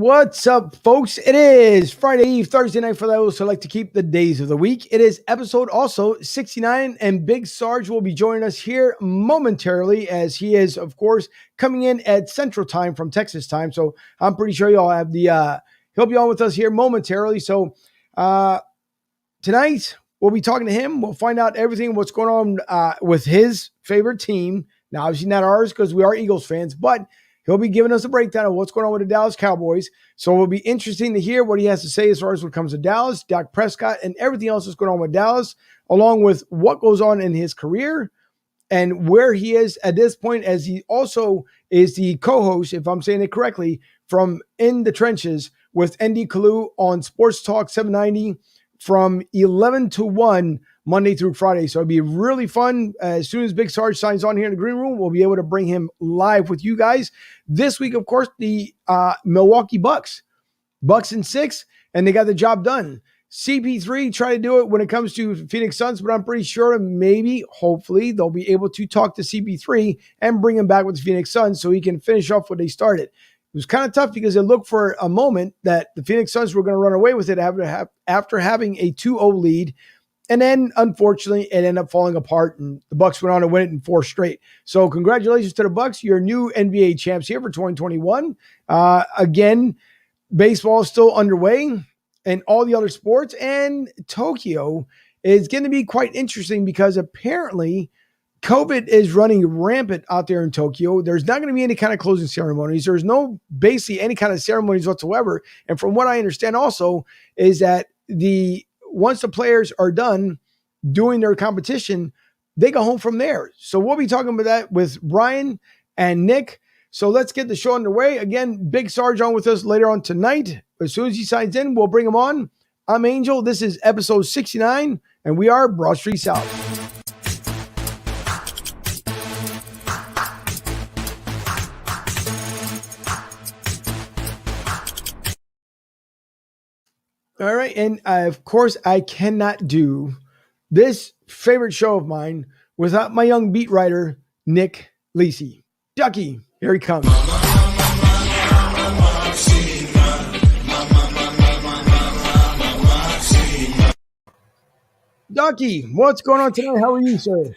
What's up, folks? It is Friday Eve, Thursday night for those who like to keep the days of the week. It is episode also 69, and Big Sarge will be joining us here momentarily as he is, of course, coming in at Central Time from Texas time. So I'm pretty sure y'all have he'll be on with us here momentarily. So tonight we'll be talking to him. We'll find out everything, what's going on with his favorite team. Now, obviously not ours because we are Eagles fans, but he'll be giving us a breakdown of what's going on with the Dallas Cowboys. So it'll be interesting to hear what he has to say as far as what comes to Dallas, Dak Prescott, and everything else that's going on with Dallas, along with what goes on in his career and where he is at this point, as he also is the co-host, if I'm saying it correctly, from In the Trenches with ND Kalu on SportsTalk 790 from 11 to 1 Monday through Friday. So it'll be really fun. As soon as Big Sarge signs on here in the green room, we'll be able to bring him live with you guys. This week, of course, the Milwaukee Bucks in 6, and they got the job done. CP3 tried to do it when it comes to Phoenix Suns, but I'm pretty sure maybe, hopefully, they'll be able to talk to CP3 and bring him back with the Phoenix Suns so he can finish off what they started. It was kind of tough because it looked for a moment that the Phoenix Suns were going to run away with it after having a 2-0 lead. And then, unfortunately, it ended up falling apart, and the Bucks went on to win it in 4 straight. So congratulations to the Bucks. Your new NBA champs here for 2021. Again, baseball is still underway and all the other sports. And Tokyo is going to be quite interesting because apparently COVID is running rampant out there in Tokyo. There's not going to be any kind of closing ceremonies. There's no basically any kind of ceremonies whatsoever. And from what I understand also is that once the players are done doing their competition, they go home from there. So we'll be talking about that with Ryan and Nick. So let's get the show underway. Again, Big Sarge on with us later on tonight. As soon as he signs in, we'll bring him on. I'm Angel. This is episode 69, and we are Broad Street South. All right. And of course, I cannot do this favorite show of mine without my young beat writer, Nick Lisi. Ducky, here he comes. Ducky, what's going on tonight? How are you, sir?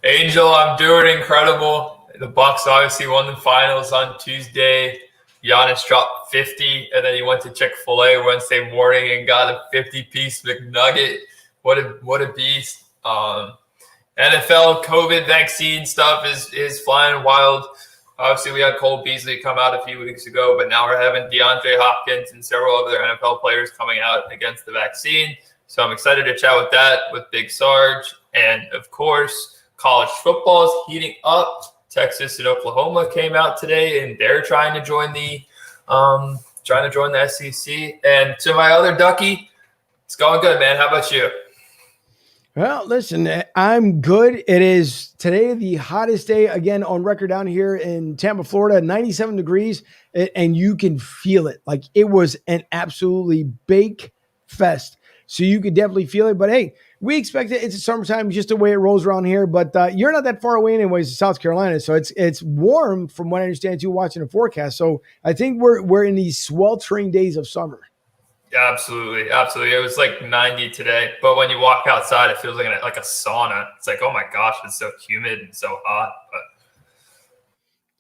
Angel, I'm doing incredible. The Bucks obviously won the finals on Tuesday. Giannis dropped 50, and then he went to Chick-fil-A Wednesday morning and got a 50-piece McNugget. What a beast. NFL COVID vaccine stuff is flying wild. Obviously, we had Cole Beasley come out a few weeks ago, but now we're having DeAndre Hopkins and several other NFL players coming out against the vaccine. So I'm excited to chat with that with Big Sarge. And, of course, college football is heating up. Texas and Oklahoma came out today, and they're trying to join the SEC. And to my other Ducky, it's going good, man. How about you? Well, listen, I'm good. It is today the hottest day again on record down here in Tampa, Florida, 97 degrees, and you can feel it. Like it was an absolutely bake fest. So you could definitely feel it. But hey, we expect it. It's summertime, just the way it rolls around here. But you're not that far away anyways in South Carolina. So it's warm from what I understand too, watching the forecast. So I think we're in these sweltering days of summer. Yeah, absolutely. Absolutely. It was like 90 today. But when you walk outside, it feels like a sauna. It's like, oh my gosh, it's so humid and so hot. But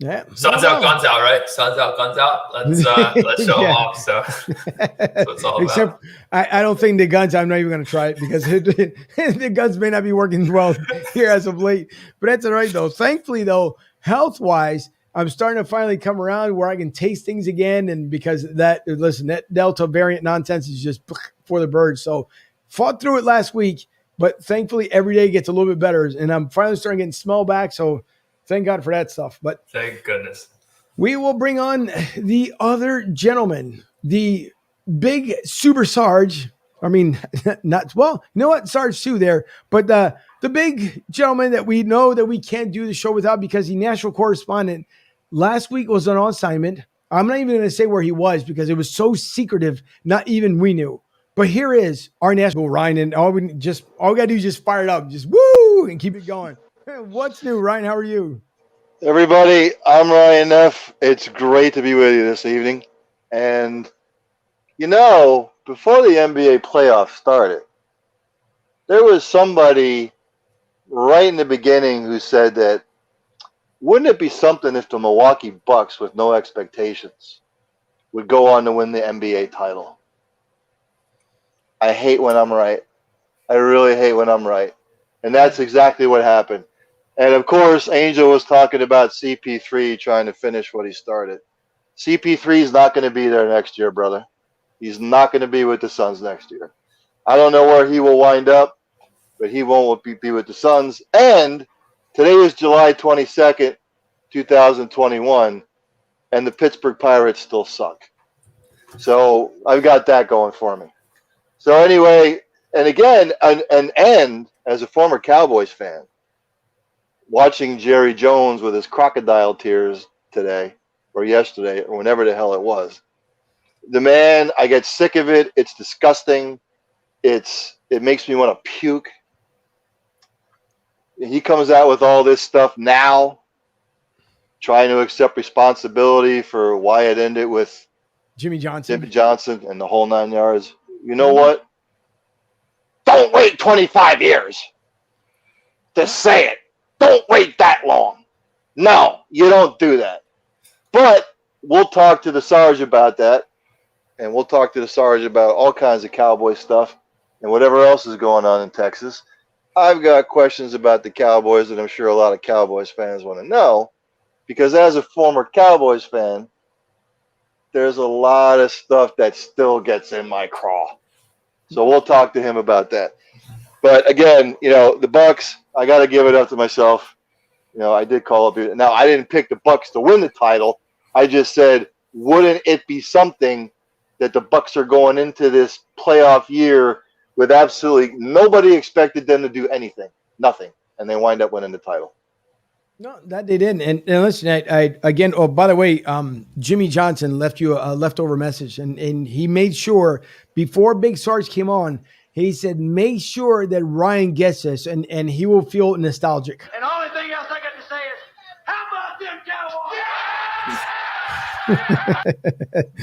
yeah, sun's out, guns out, right? Sun's out, guns out. Let's show them off. So that's what it's all about. I don't think the guns. I'm not even going to try it because the guns may not be working well here as of late. But that's all right though. Thankfully though, health wise, I'm starting to finally come around where I can taste things again. And because that Delta variant nonsense is just for the birds. So fought through it last week, but thankfully every day gets a little bit better, and I'm finally starting getting smell back. So. Thank God for that stuff. But thank goodness. We will bring on the other gentleman, the big super Sarge. I mean, not well, you know what? Sarge too there. But the big gentleman that we know that we can't do the show without because the national correspondent last week was on assignment. I'm not even going to say where he was because it was so secretive, not even we knew. But here is our national Ryan, and all we got to do is just fire it up, just woo, and keep it going. What's new, Ryan? How are you? Everybody, I'm Ryan Neff. It's great to be with you this evening. And Before the NBA playoffs started, there was somebody right in the beginning who said that wouldn't it be something if the Milwaukee Bucks, with no expectations, would go on to win the NBA title? I hate when I'm right. I really hate when I'm right. And that's exactly what happened. And of course, Angel was talking about CP3 trying to finish what he started. CP3 is not going to be there next year, brother. He's not going to be with the Suns next year. I don't know where he will wind up, but he won't be with the Suns. And today is July 22nd, 2021, and the Pittsburgh Pirates still suck. So I've got that going for me. So anyway, and again, and as a former Cowboys fan, watching Jerry Jones with his crocodile tears today or yesterday or whenever the hell it was, the man, I get sick of it. It's disgusting. It makes me want to puke. He comes out with all this stuff now, trying to accept responsibility for why it ended with Jimmy Johnson and the whole 9 yards. You know what? Don't wait 25 years to say it. Don't wait that long. No, you don't do that. But we'll talk to the Sarge about that, and we'll talk to the Sarge about all kinds of Cowboy stuff and whatever else is going on in Texas. I've got questions about the Cowboys that I'm sure a lot of Cowboys fans want to know, because as a former Cowboys fan, there's a lot of stuff that still gets in my craw. So we'll talk to him about that. But again, the Bucks, I got to give it up to myself. I did call up. Now, I didn't pick the Bucks to win the title. I just said, wouldn't it be something that the Bucks are going into this playoff year with absolutely nobody expected them to do anything, nothing, and they wind up winning the title. No, that they didn't. And listen, I again. Oh, by the way, Jimmy Johnson left you a leftover message, and he made sure before Big Sarge came on, he said, make sure that Ryan gets this, and he will feel nostalgic. And the only thing else I got to say is, how about them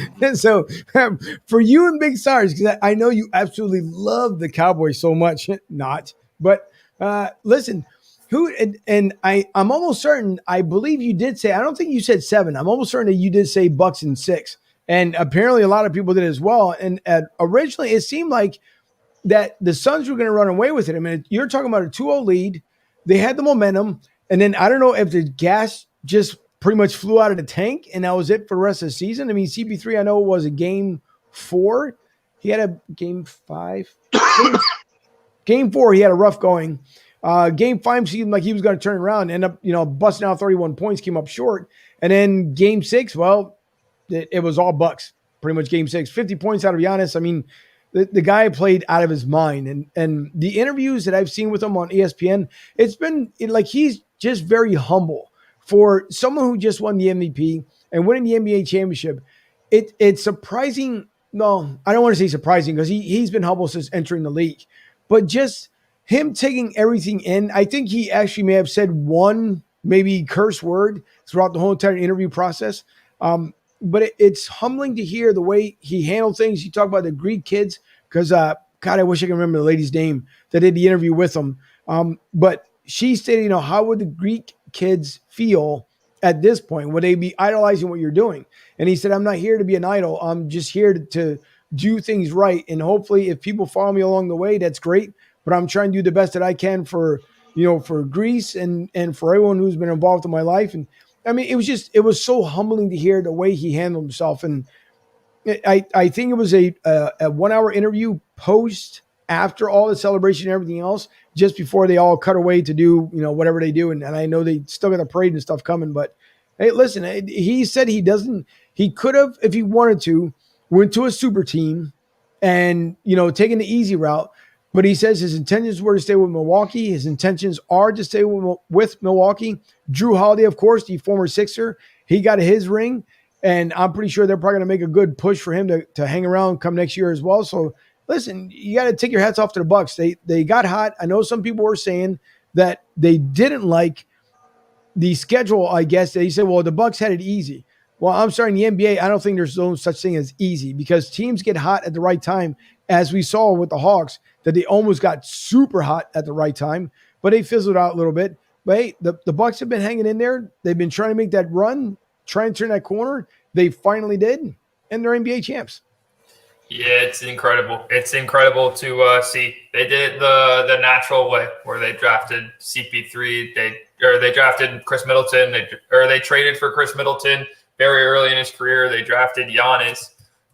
Cowboys? And so for you and Big Sarge, because I know you absolutely love the Cowboys so much, but listen. I'm almost certain, I believe you did say, I don't think you said 7. I'm almost certain that you did say Bucks in 6. And apparently a lot of people did as well. And originally it seemed like that the Suns were going to run away with it. I mean, you're talking about a 2-0 lead. They had the momentum. And then I don't know if the gas just pretty much flew out of the tank and that was it for the rest of the season. I mean, CP3, I know it was a game 4. He had a game 5. Game 4, he had a rough going. Game 5 seemed like he was going to turn around, end up, busting out 31 points, came up short. And then game 6, well, it was all Bucks, pretty much game 6. 50 points out of Giannis. I mean, the guy played out of his mind. And the interviews that I've seen with him on ESPN, it's been like he's just very humble for someone who just won the MVP and winning the NBA championship. It's surprising. No, I don't want to say surprising because he's been humble since entering the league. But just him taking everything in, I think he actually may have said one maybe curse word throughout the whole entire interview process. But it's humbling to hear the way he handled things. You talk about the Greek kids because, God, I wish I could remember the lady's name that did the interview with him. But she stated, how would the Greek kids feel at this point? Would they be idolizing what you're doing? And he said, I'm not here to be an idol. I'm just here to do things right. And hopefully if people follow me along the way, that's great. But I'm trying to do the best that I can for Greece and for everyone who's been involved in my life. And I mean, it was so humbling to hear the way he handled himself. And I think it was a 1 hour interview post after all the celebration and everything else, just before they all cut away to do, whatever they do. And I know they still got the parade and stuff coming, but hey, listen, he said he could have, if he wanted to, went to a super team and, taken the easy route. But he says his intentions were to stay with Milwaukee. His intentions are to stay with Milwaukee. Drew Holiday, of course, the former Sixer, he got his ring. And I'm pretty sure they're probably going to make a good push for him to hang around come next year as well. So, listen, you got to take your hats off to the Bucks. They got hot. I know some people were saying that they didn't like the schedule, I guess. They said, well, the Bucks had it easy. Well, I'm sorry, in the NBA, I don't think there's no such thing as easy because teams get hot at the right time, as we saw with the Hawks, that they almost got super hot at the right time, but they fizzled out a little bit. But hey, the Bucks have been hanging in there. They've been trying to make that run, trying to turn that corner. They finally did, and they're NBA champs. Yeah, it's incredible. It's incredible to see. They did it the natural way, where they drafted CP3. They drafted Chris Middleton. They traded for Chris Middleton very early in his career. They drafted Giannis,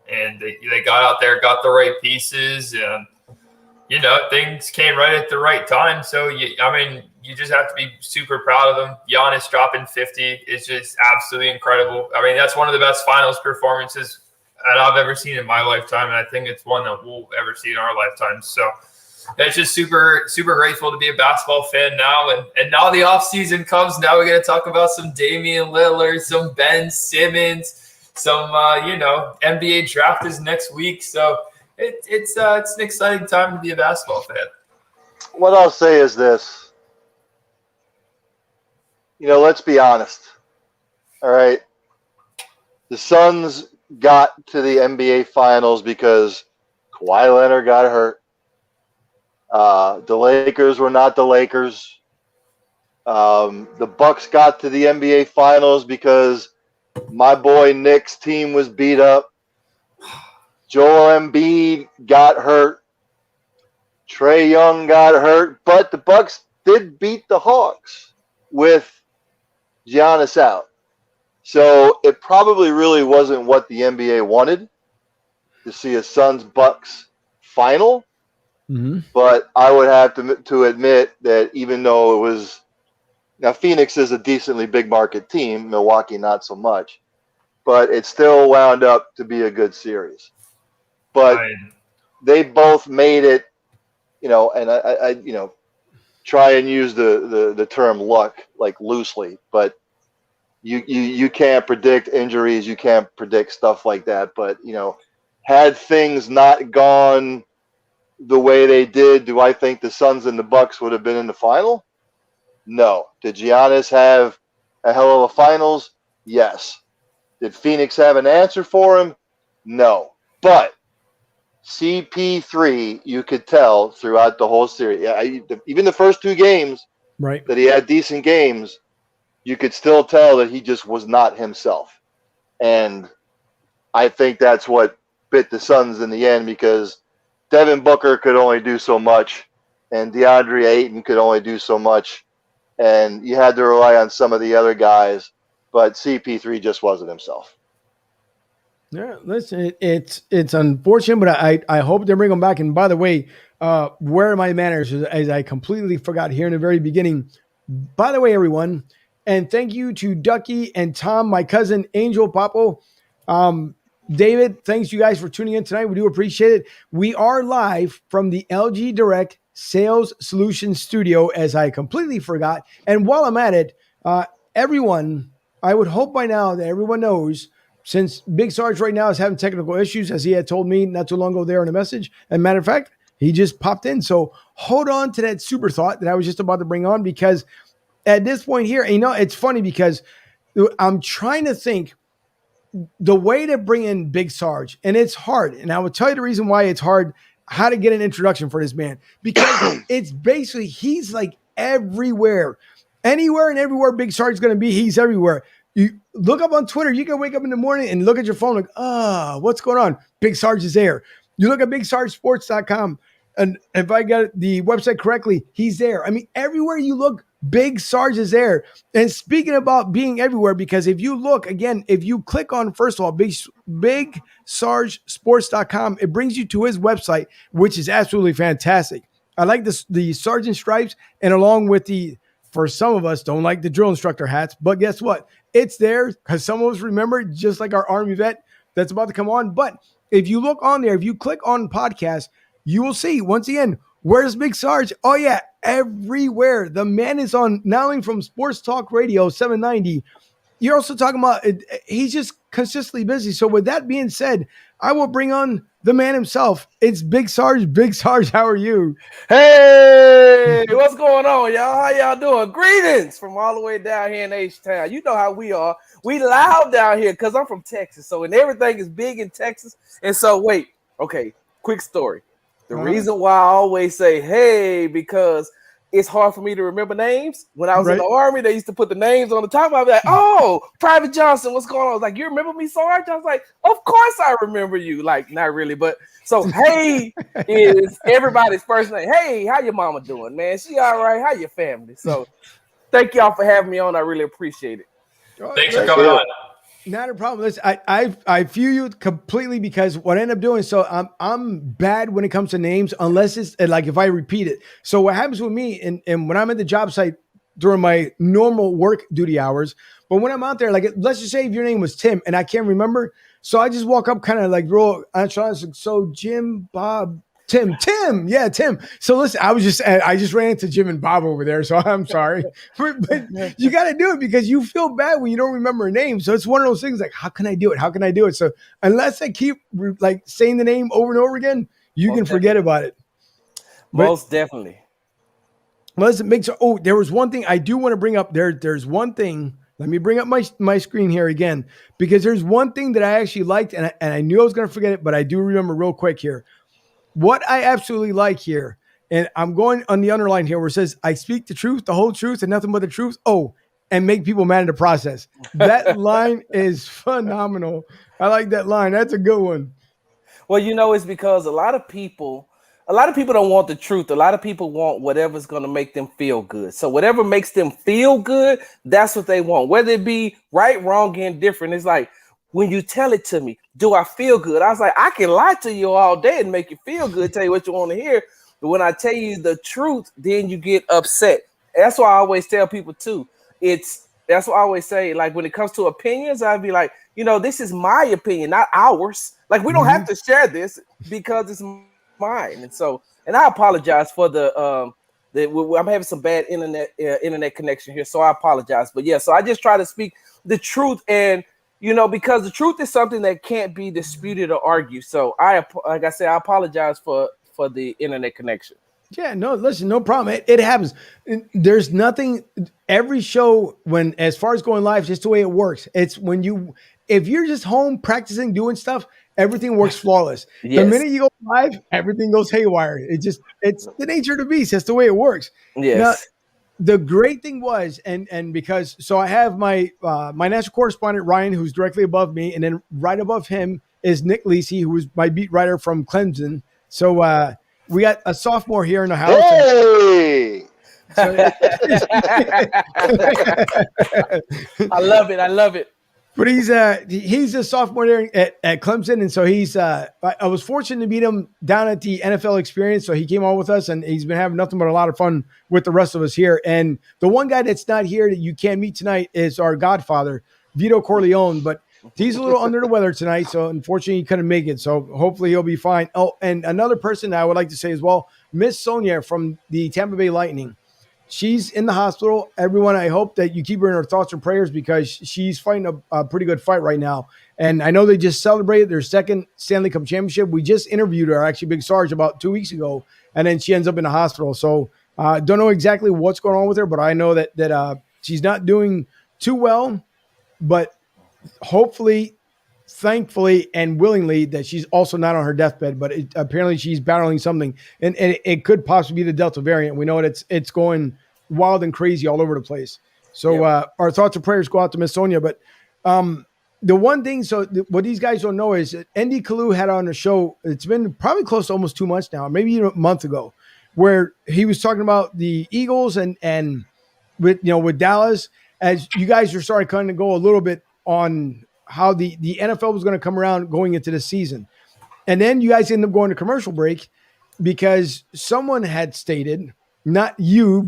and they got out there, got the right pieces, and things came right at the right time. So you just have to be super proud of them. Giannis dropping 50 is just absolutely incredible. I mean, that's one of the best finals performances that I've ever seen in my lifetime, and I think it's one that we'll ever see in our lifetime. So it's just super, super grateful to be a basketball fan now. And now the offseason comes. Now we're going to talk about some Damian Lillard, some Ben Simmons, some NBA draft is next week. So it's an exciting time to be a basketball fan. What I'll say is this. Let's be honest. All right. The Suns got to the NBA Finals because Kawhi Leonard got hurt. The Lakers were not the Lakers. The Bucks got to the NBA Finals because my boy Nick's team was beat up. Joel Embiid got hurt. Trae Young got hurt. But the Bucks did beat the Hawks with Giannis out. So it probably really wasn't what the NBA wanted to see a Suns-Bucks final. Mm-hmm. But I would have to admit that even though it was – now Phoenix is a decently big market team, Milwaukee not so much, but it still wound up to be a good series. But they both made it, and I try and use the term luck like loosely, but you can't predict injuries, you can't predict stuff like that. But had things not gone the way they did, do I think the Suns and the Bucks would have been in the final? No. Did Giannis have a hell of a finals? Yes. Did Phoenix have an answer for him? No. But CP3, you could tell throughout the whole series, even the first two games, right, that he had decent games, you could still tell that he just was not himself. And I think that's what bit the Suns in the end, because Devin Booker could only do so much, and DeAndre Ayton could only do so much, and you had to rely on some of the other guys, but CP3 just wasn't himself. Yeah, listen, it's unfortunate, but I hope they bring him back. And by the way, where are my manners? As I completely forgot here in the very beginning. By the way, everyone, and thank you to Ducky and Tom, my cousin Angel Papo. David, thanks you guys for tuning in tonight. We do appreciate it. We are live from the LG Direct Sales Solutions Studio, as I completely forgot. And while I'm at it, everyone, I would hope by now that everyone knows, since Big Sarge right now is having technical issues, as he had told me not too long ago there in a message. And matter of fact, he just popped in. So hold on to that super thought that I was just about to bring on, because at this point here, it's funny because I'm trying to think the way to bring in Big Sarge, and it's hard. And I will tell you the reason why it's hard, how to get an introduction for this man, because it's basically, he's like everywhere, anywhere and everywhere Big Sarge is going to be. He's everywhere. You look up on Twitter, you can wake up in the morning and look at your phone like, what's going on? Big Sarge is there. You look at BigSargeSports.com, and if I got the website correctly, he's there. I mean, everywhere you look, Big Sarge is there. And speaking about being everywhere, because if you look, again, if you click on, first of all, BigSargeSports.com, it brings you to his website, which is absolutely fantastic. I like the Sergeant Stripes, and along with for some of us, don't like the drill instructor hats, but guess what? It's there because some of us remember, just like our Army vet that's about to come on. But if you look on there, if you click on podcast, you will see, once again, where's Big Sarge? Oh, yeah, everywhere. The man is on, not only from Sports Talk Radio 790, you're also talking about, he's just consistently busy. So with that being said, I will bring on the man himself. It's Big Sarge. Big Sarge, how are you? Hey, what's going on, y'all? How y'all doing? Greetings from all the way down here in H-Town. You know how we are. We loud down here because I'm from Texas. So, and everything is big in Texas. And so, wait. Okay, quick story. The reason why I always say, hey, because it's hard for me to remember names. When I was in the Army, they used to put the names on the top. I'd be like, oh, Private Johnson, what's going on? I was like, you remember me, Sarge? I was like, of course I remember you. Like, not really, but so, hey is everybody's first name. Hey, how your mama doing, man? She all right? How your family? So, thank y'all for having me on. I really appreciate it. Thanks for coming on. Not a problem. Listen, I feel you completely because what I end up doing, so I'm bad when it comes to names unless it's like if I repeat it. So what happens with me and when I'm at the job site during my normal work duty hours, but when I'm out there, like let's just say if your name was Tim and I can't remember, so I just walk up kind of like real nonchalant. So Jim, Bob, Tim. Yeah, Tim. So listen, I just ran into Jim and Bob over there. So I'm sorry. But you got to do it because you feel bad when you don't remember a name. So it's one of those things like, how can I do it? How can I do it? So unless I keep like saying the name over and over again, you can forget about it. Most definitely. Well, listen, there was one thing I do want to bring up. There's one thing. Let me bring up my screen here again because there's one thing that I actually liked and I knew I was going to forget it, but I do remember real quick here. What I absolutely like here, and I'm going on the underline here where it says, I speak the truth, the whole truth, and nothing but the truth. Oh, and make people mad in the process. That line is phenomenal. I like that line. That's a good one. Well, it's because a lot of people don't want the truth. A lot of people want whatever's going to make them feel good. So whatever makes them feel good, that's what they want. Whether it be right, wrong, indifferent. It's like, when you tell it to me, do I feel good? I was like, I can lie to you all day and make you feel good, tell you what you want to hear. But when I tell you the truth, then you get upset. That's why I always tell people too. That's why I always say, like, when it comes to opinions, I'd be like, this is my opinion, not ours. Like, we don't have to share this because it's mine. And I apologize for I'm having some bad internet connection here, so I apologize. But yeah, so I just try to speak the truth and because the truth is something that can't be disputed or argued. So like I said, I apologize for the internet connection. Yeah, no, listen, no problem. It happens. There's nothing, every show as far as going live, just the way it works. It's if you're just home practicing, doing stuff, everything works flawless. Yes. The minute you go live, everything goes haywire. It's the nature of the beast. That's the way it works. Yes. Now, the great thing was, and because, so I have my national correspondent, Ryan, who's directly above me. And then right above him is Nick Lisi, who was my beat writer from Clemson. So we got a sophomore here in the house. Hey! I love it. But he's a sophomore there at Clemson, and so I was fortunate to meet him down at the NFL Experience. So he came on with us, and he's been having nothing but a lot of fun with the rest of us here. And the one guy that's not here that you can't meet tonight is our godfather, Vito Corleone. But he's a little under the weather tonight, so unfortunately he couldn't make it. So hopefully he'll be fine. Oh, and another person I would like to say as well, Miss Sonia from the Tampa Bay Lightning. She's in the hospital. Everyone, I hope that you keep her in our thoughts and prayers because she's fighting a pretty good fight right now. And I know they just celebrated their second Stanley Cup championship. We just interviewed her, actually, Big Sarge, about 2 weeks ago, and then she ends up in the hospital. So don't know exactly what's going on with her, but I know that she's not doing too well. But hopefully, thankfully, and willingly that she's also not on her deathbed. But apparently she's battling something, and it could possibly be the Delta variant. We know that it's going wild and crazy all over the place. So our thoughts and prayers go out to Miss Sonia. But the one thing, what these guys don't know is that ND Kalu had on a show. It's been probably close to almost 2 months now, maybe even a month ago, where he was talking about the Eagles and with Dallas, as you guys are starting to kind of go a little bit on how the NFL was going to come around going into the season. And then you guys end up going to commercial break because someone had stated, not you,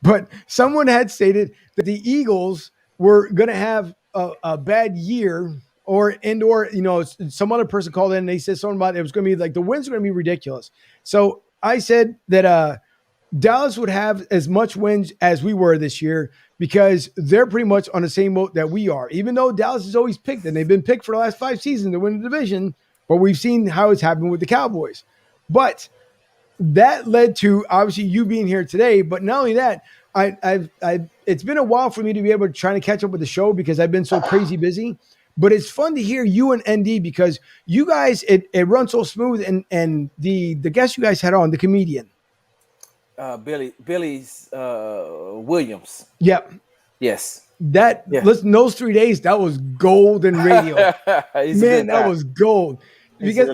but someone had stated that the Eagles were going to have a bad year or some other person called in and they said something about it was going to be like the wins are going to be ridiculous. So I said that Dallas would have as much wins as we were this year because they're pretty much on the same boat that we are. Even though Dallas is always picked and they've been picked for the last 5 seasons to win the division, but we've seen how it's happened with the Cowboys. But that led to obviously you being here today. But not only that, it's been a while for me to be able to try to catch up with the show because I've been so crazy busy. But it's fun to hear you and ND because you guys, it runs so smooth. And the guest you guys had on, the comedian. Billy's Williams. Yep. Yes. Listen, those 3 days, that was gold in radio. Man, that was gold. Because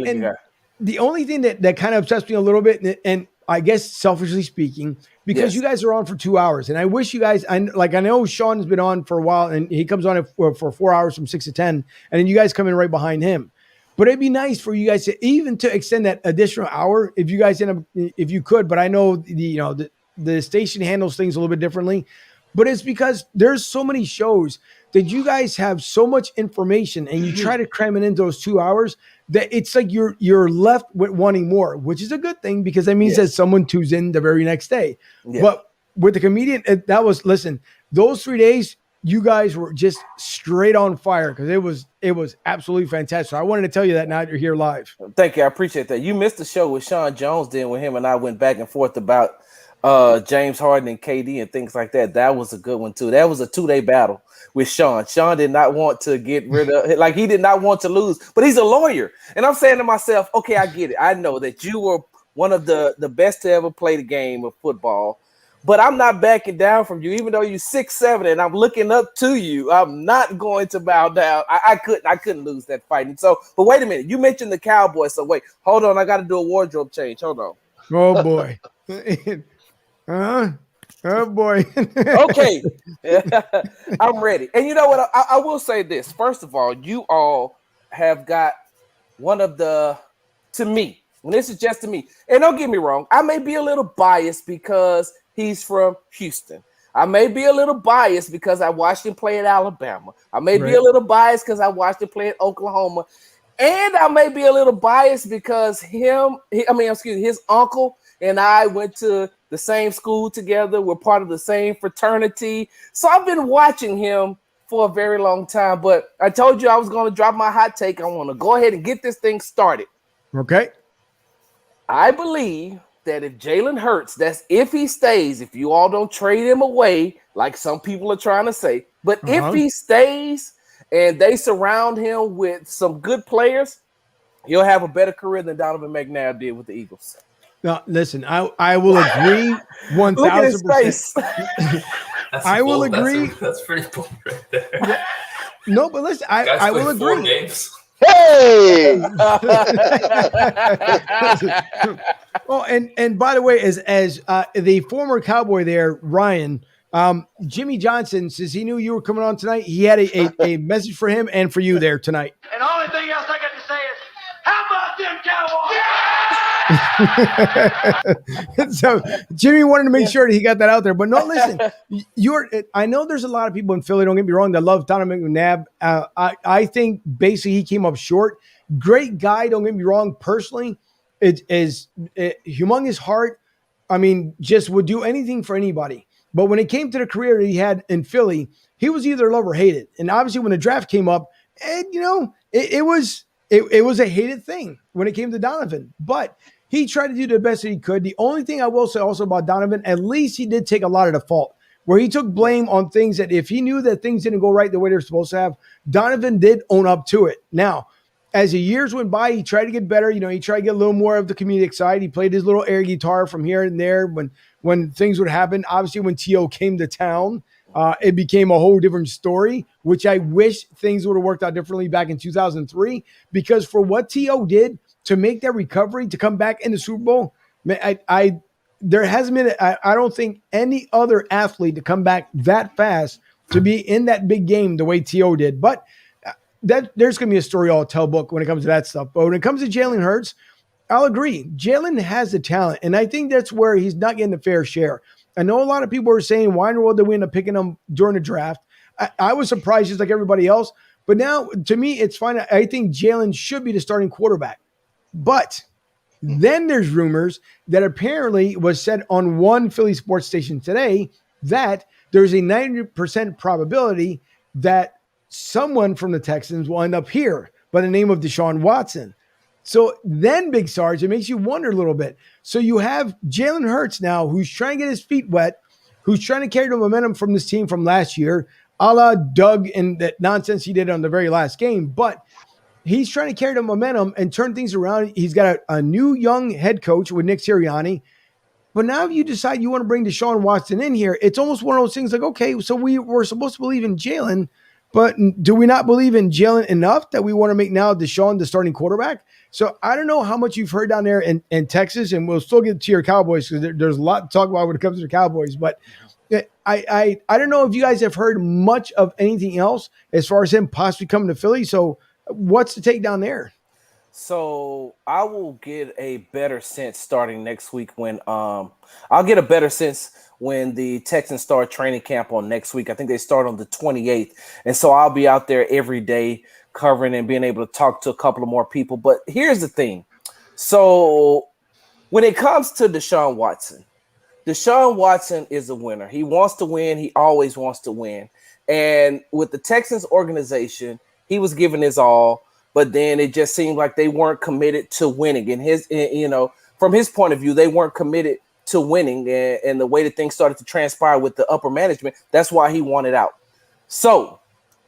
the only thing that kind of upsets me a little bit, and I guess selfishly speaking, because you guys are on for 2 hours, and I wish you guys, I know Sean has been on for a while, and he comes on for 4 hours from 6 to 10, and then you guys come in right behind him. But it'd be nice for you guys to extend that additional hour if you guys if you could. But I know the station handles things a little bit differently. But it's because there's so many shows that you guys have so much information and you try to cram it into those 2 hours that it's like you're left with wanting more, which is a good thing because that means that someone tunes in the very next day. Yeah. But with the comedian, those 3 days, you guys were just straight on fire because it was absolutely fantastic. So I wanted to tell you that now you're here live. Thank you. I appreciate that. You missed the show with Sean Jones then when him and I went back and forth about James Harden and KD and things like that. That was a good one too. That was a 2-day battle with Sean. Sean did not want to get rid of, like he did not want to lose, but he's a lawyer. And I'm saying to myself, okay, I get it. I know that you were one of the best to ever play the game of football, but I'm not backing down from you, even though you're 6'7" and I'm looking up to you. I'm not going to bow down. I couldn't lose that fight. And so, but wait a minute, you mentioned the Cowboys. So wait, hold on. I got to do a wardrobe change. Hold on. Oh boy. Oh boy. Okay. I'm ready. And you know what? I will say this. First of all, you all have got one of to me, and this is just to me, and don't get me wrong, I may be a little biased because he's from Houston. I may be a little biased because I watched him play at Alabama. I may be a little biased because I watched him play at Oklahoma. And I may be a little biased because his uncle and I went to the same school together. We're part of the same fraternity. So I've been watching him for a very long time. But I told you I was going to drop my hot take. I want to go ahead and get this thing started. Okay. I believe that if Jalen Hurts, that's if he stays, if you all don't trade him away, like some people are trying to say, but if he stays and they surround him with some good players, he'll have a better career than Donovan McNabb did with the Eagles. Now, listen, I will agree 1,000%. I will agree. That's pretty bold right there. Yeah. No, but listen, I will agree. 4 games. Hey! Oh, and by the way, as the former Cowboy there, Ryan, Jimmy Johnson, since he knew you were coming on tonight, he had a message for him and for you there tonight. And the only thing else I got to say is, how about them Cowboys? So Jimmy wanted to make sure that he got that out there. But no, listen, I know there's a lot of people in Philly, don't get me wrong, that love Donovan McNabb. I think basically he came up short. Great guy, don't get me wrong. Personally, it is humongous heart. I mean, just would do anything for anybody. But when it came to the career that he had in Philly, he was either loved or hated. And obviously when the draft came up, it was a hated thing when it came to Donovan. But he tried to do the best that he could. The only thing I will say also about Donovan, at least he did take a lot of the fault, where he took blame on things that if he knew that things didn't go right the way they were supposed to have, Donovan did own up to it. Now, as the years went by, he tried to get better. He tried to get a little more of the comedic side. He played his little air guitar from here and there when things would happen. Obviously, when T.O. came to town, it became a whole different story, which I wish things would have worked out differently back in 2003, because for what T.O. did to make that recovery, to come back in the Super Bowl, man, there hasn't been, I don't think any other athlete to come back that fast to be in that big game the way T.O. did. But there's going to be a story I'll tell book when it comes to that stuff. But when it comes to Jalen Hurts, I'll agree. Jalen has the talent, and I think that's where he's not getting the fair share. I know a lot of people are saying, why in the world did we end up picking him during the draft? I was surprised just like everybody else. But now, to me, it's fine. I think Jalen should be the starting quarterback. But then there's rumors that apparently was said on one Philly sports station today that there's a 90% probability that someone from the Texans will end up here by the name of Deshaun Watson. So then, Big Sarge, it makes you wonder a little bit. So you have Jalen Hurts now, who's trying to get his feet wet, who's trying to carry the momentum from this team from last year, a la Doug and that nonsense he did on the very last game. But he's trying to carry the momentum and turn things around. He's got a new young head coach with Nick Sirianni. But now if you decide you want to bring Deshaun Watson in here, it's almost one of those things like, okay, so we were supposed to believe in Jalen, but do we not believe in Jalen enough that we want to make now Deshaun the starting quarterback? So I don't know how much you've heard down there in Texas, and we'll still get to your Cowboys because there's a lot to talk about when it comes to the Cowboys. But I don't know if you guys have heard much of anything else as far as him possibly coming to Philly. So what's the take down there? So I will get a better sense starting next week when I'll get a better sense when the Texans start training camp on next week. I think they start on the 28th. And so I'll be out there every day covering and being able to talk to a couple of more people. But here's the thing. So when it comes to Deshaun Watson is a winner. He wants to win. He always wants to win. And with the Texans organization, he was giving his all. But then it just seemed like they weren't committed to winning. And from his point of view, they weren't committed to winning. And the way that things started to transpire with the upper management, that's why he wanted out. So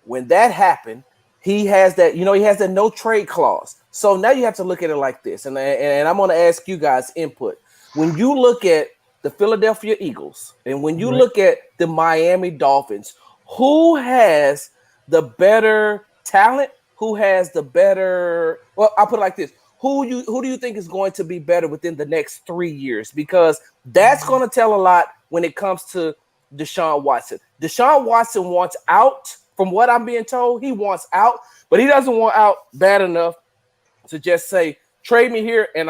when that happened, he has that no trade clause. So now you have to look at it like this. And I'm going to ask you guys input. When you look at the Philadelphia Eagles and when you look at the Miami Dolphins, who has the better talent? Who has the better? Well, I'll put it like this: Who do you think is going to be better within the next 3 years? Because that's going to tell a lot when it comes to Deshaun Watson. Deshaun Watson wants out, from what I'm being told. He wants out, but he doesn't want out bad enough to just say trade me here, and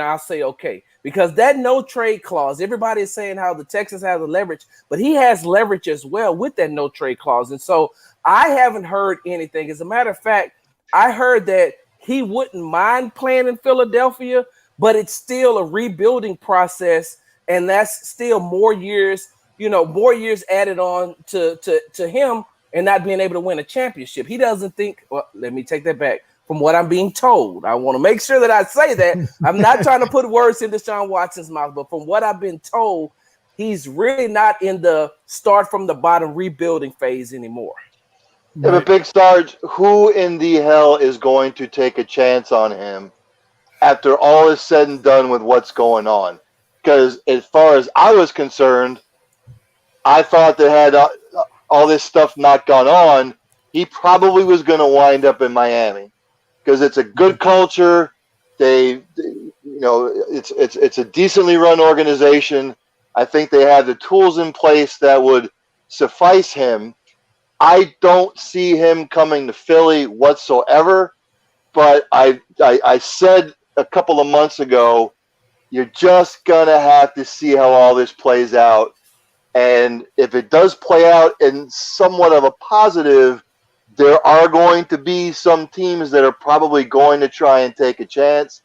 I'll say okay. Because that no trade clause, everybody is saying how the Texans have the leverage, but he has leverage as well with that no trade clause, and so. I haven't heard anything. As a matter of fact, I heard that he wouldn't mind playing in Philadelphia, but it's still a rebuilding process, and that's still more years added on to him and not being able to win a championship. He doesn't think, well, let me take that back. From what I'm being told, I want to make sure that I say that. I'm not trying to put words in Deshaun Watson's mouth, but from what I've been told, he's really not in the start from the bottom rebuilding phase anymore. Yeah, but Big Sarge, who in the hell is going to take a chance on him after all is said and done with what's going on? Because as far as I was concerned, I thought that had all this stuff not gone on, he probably was going to wind up in Miami because it's a good culture. It's a decently run organization. I think they have the tools in place that would suffice him. I don't see him coming to Philly whatsoever, but I said a couple of months ago, you're just going to have to see how all this plays out. And if it does play out in somewhat of a positive, there are going to be some teams that are probably going to try and take a chance.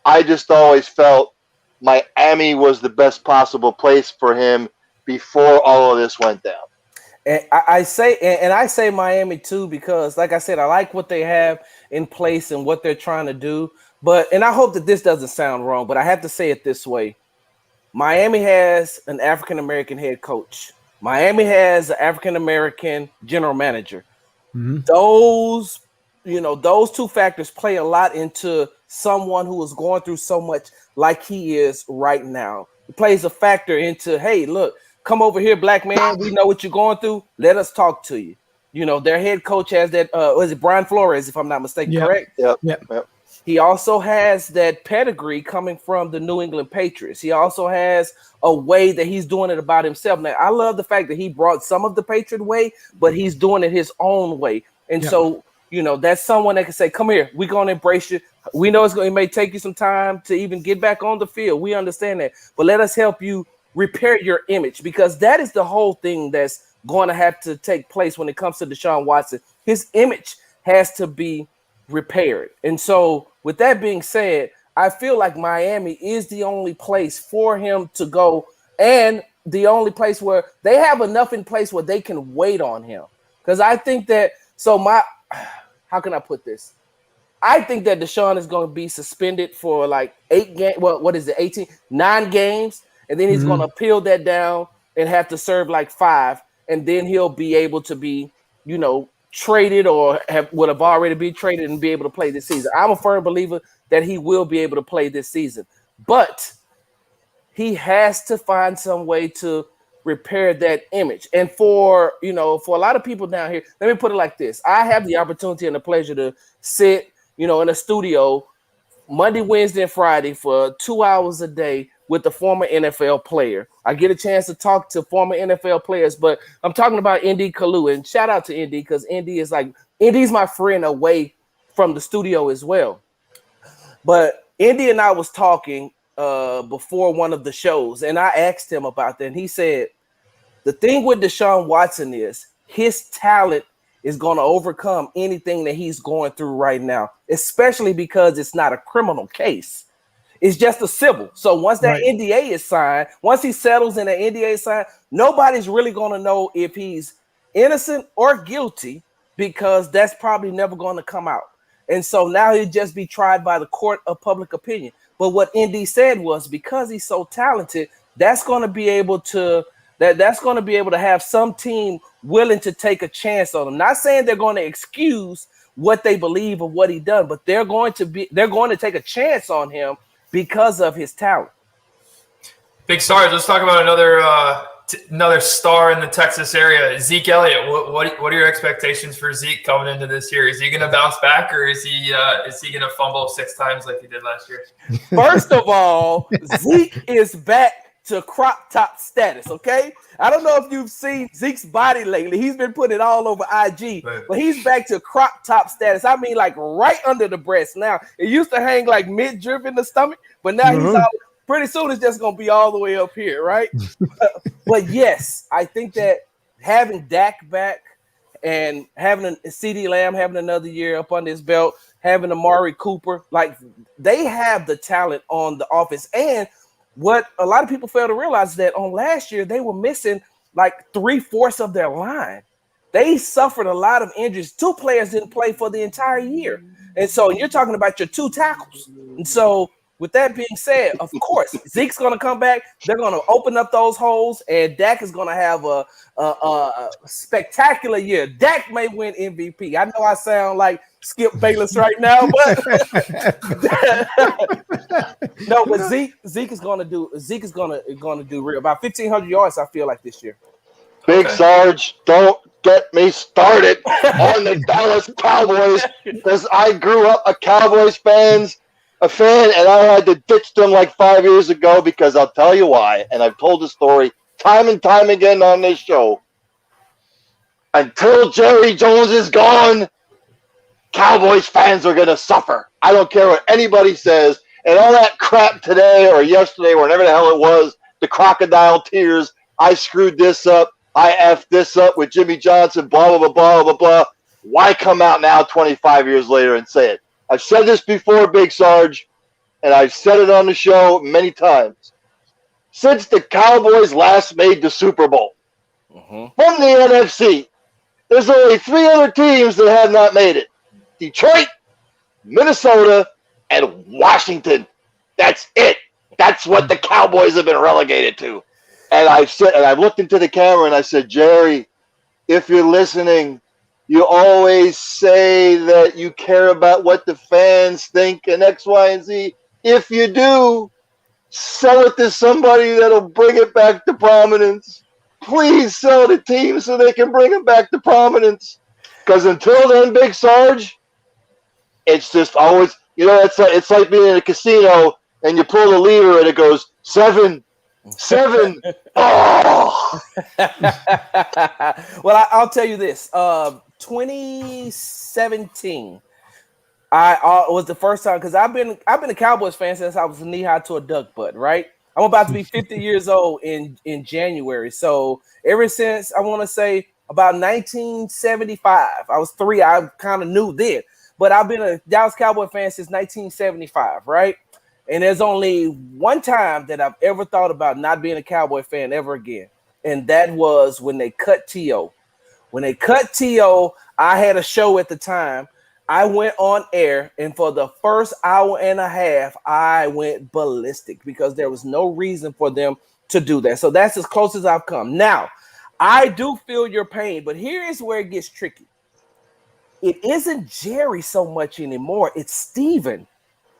I just always felt Miami was the best possible place for him before all of this went down. And I say Miami too, because like I said, I like what they have in place and what they're trying to do. And I hope that this doesn't sound wrong, but I have to say it this way. Miami has an African-American head coach. Miami has an African-American general manager. Mm-hmm. Those two factors play a lot into someone who is going through so much like he is right now. It plays a factor into, hey, look, come over here, black man. We know what you're going through. Let us talk to you. Their head coach has that. Was it Brian Flores, if I'm not mistaken? Yep. Correct. Yep. He also has that pedigree coming from the New England Patriots. He also has a way that he's doing it about himself. Now, I love the fact that he brought some of the Patriot way, but he's doing it his own way. And so, that's someone that can say, come here, we're going to embrace you. We know it may take you some time to even get back on the field. We understand that. But let us help you repair your image, because that is the whole thing that's going to have to take place when it comes to Deshaun Watson. His image has to be repaired. And so with that being said, I feel like Miami is the only place for him to go, and the only place where they have enough in place where they can wait on him. Because I think that, how can I put this? I think that Deshaun is going to be suspended for like 8 games. Well, what is it? 9 games. And then he's going to appeal that down and have to serve like 5. And then he'll be able to be, traded or would have already been traded and be able to play this season. I'm a firm believer that he will be able to play this season. But he has to find some way to repair that image. And for a lot of people down here, let me put it like this. I have the opportunity and the pleasure to sit, in a studio Monday, Wednesday, and Friday for 2 hours a day with a former NFL player. I get a chance to talk to former NFL players, but I'm talking about ND Kalu. And shout out to ND because ND's my friend away from the studio as well. But ND and I was talking before one of the shows, and I asked him about that, and he said, the thing with Deshaun Watson is his talent is going to overcome anything that he's going through right now, especially because it's not a criminal case. It's just a civil. So once that NDA is signed, once he settles and the NDA is signed, nobody's really going to know if he's innocent or guilty because that's probably never going to come out. And so now he'll just be tried by the court of public opinion. But what ND said was because he's so talented, that's going to be able to have some team willing to take a chance on him. Not saying they're going to excuse what they believe of what he done, but they're going to take a chance on him because of his talent. Big Sarge, let's talk about another star in the Texas area, Zeke Elliott. What are your expectations for Zeke coming into this year? Is he going to bounce back, or is he going to fumble 6 times like he did last year? First of all, Zeke is back to crop top status, okay? I don't know if you've seen Zeke's body lately. He's been putting it all over IG, but he's back to crop top status. I mean, like right under the breast now. It used to hang like mid-drip in the stomach, but now he's all, pretty soon it's just going to be all the way up here, right? But yes, I think that having Dak back and having a CeeDee Lamb having another year up under his belt, having Amari Cooper, like they have the talent on the offense. And what a lot of people fail to realize is that on last year, they were missing like 3/4 of their line. They suffered a lot of injuries. 2 players didn't play for the entire year. And so you're talking about your 2 tackles. And so with that being said, of course, Zeke's going to come back. They're going to open up those holes, and Dak is going to have a spectacular year. Dak may win MVP. I know I sound like Skip Bayless right now, but no. But Zeke is going to do real about 1,500 yards. I feel like this year. Big Sarge, don't get me started on the Dallas Cowboys because I grew up a Cowboys fan, and I had to ditch them like 5 years ago because I'll tell you why. And I've told the story time and time again on this show. Until Jerry Jones is gone, Cowboys fans are going to suffer. I don't care what anybody says. And all that crap today or yesterday, or whatever the hell it was, the crocodile tears, I screwed this up, I effed this up with Jimmy Johnson, blah, blah, blah, blah, blah, blah. Why come out now 25 years later and say it? I've said this before, Big Sarge, and I've said it on the show many times. Since the Cowboys last made the Super Bowl from the NFC, there's only 3 other teams that have not made it. Detroit, Minnesota, and Washington. That's it. That's what the Cowboys have been relegated to. And I've looked into the camera and I said, Jerry, if you're listening, you always say that you care about what the fans think and X, Y, and Z. If you do, sell it to somebody that'll bring it back to prominence. Please sell the team so they can bring it back to prominence. Because until then, Big Sarge, it's just always, it's like being in a casino and you pull the lever and it goes 7. Oh. Well, I'll tell you this. 2017, I was the first time because I've been a Cowboys fan since I was knee high to a duck butt. Right, I'm about to be 50 years old in January. So ever since I want to say about 1975, I was 3. I kind of knew then, but I've been a Dallas Cowboy fan since 1975. Right. And there's only one time that I've ever thought about not being a Cowboy fan ever again. And that was when they cut T.O. When they cut T.O., I had a show at the time I went on air, and for the first hour and a half, I went ballistic because there was no reason for them to do that. So that's as close as I've come. Now, I do feel your pain, but here is where it gets tricky. It isn't Jerry so much anymore. It's Steven.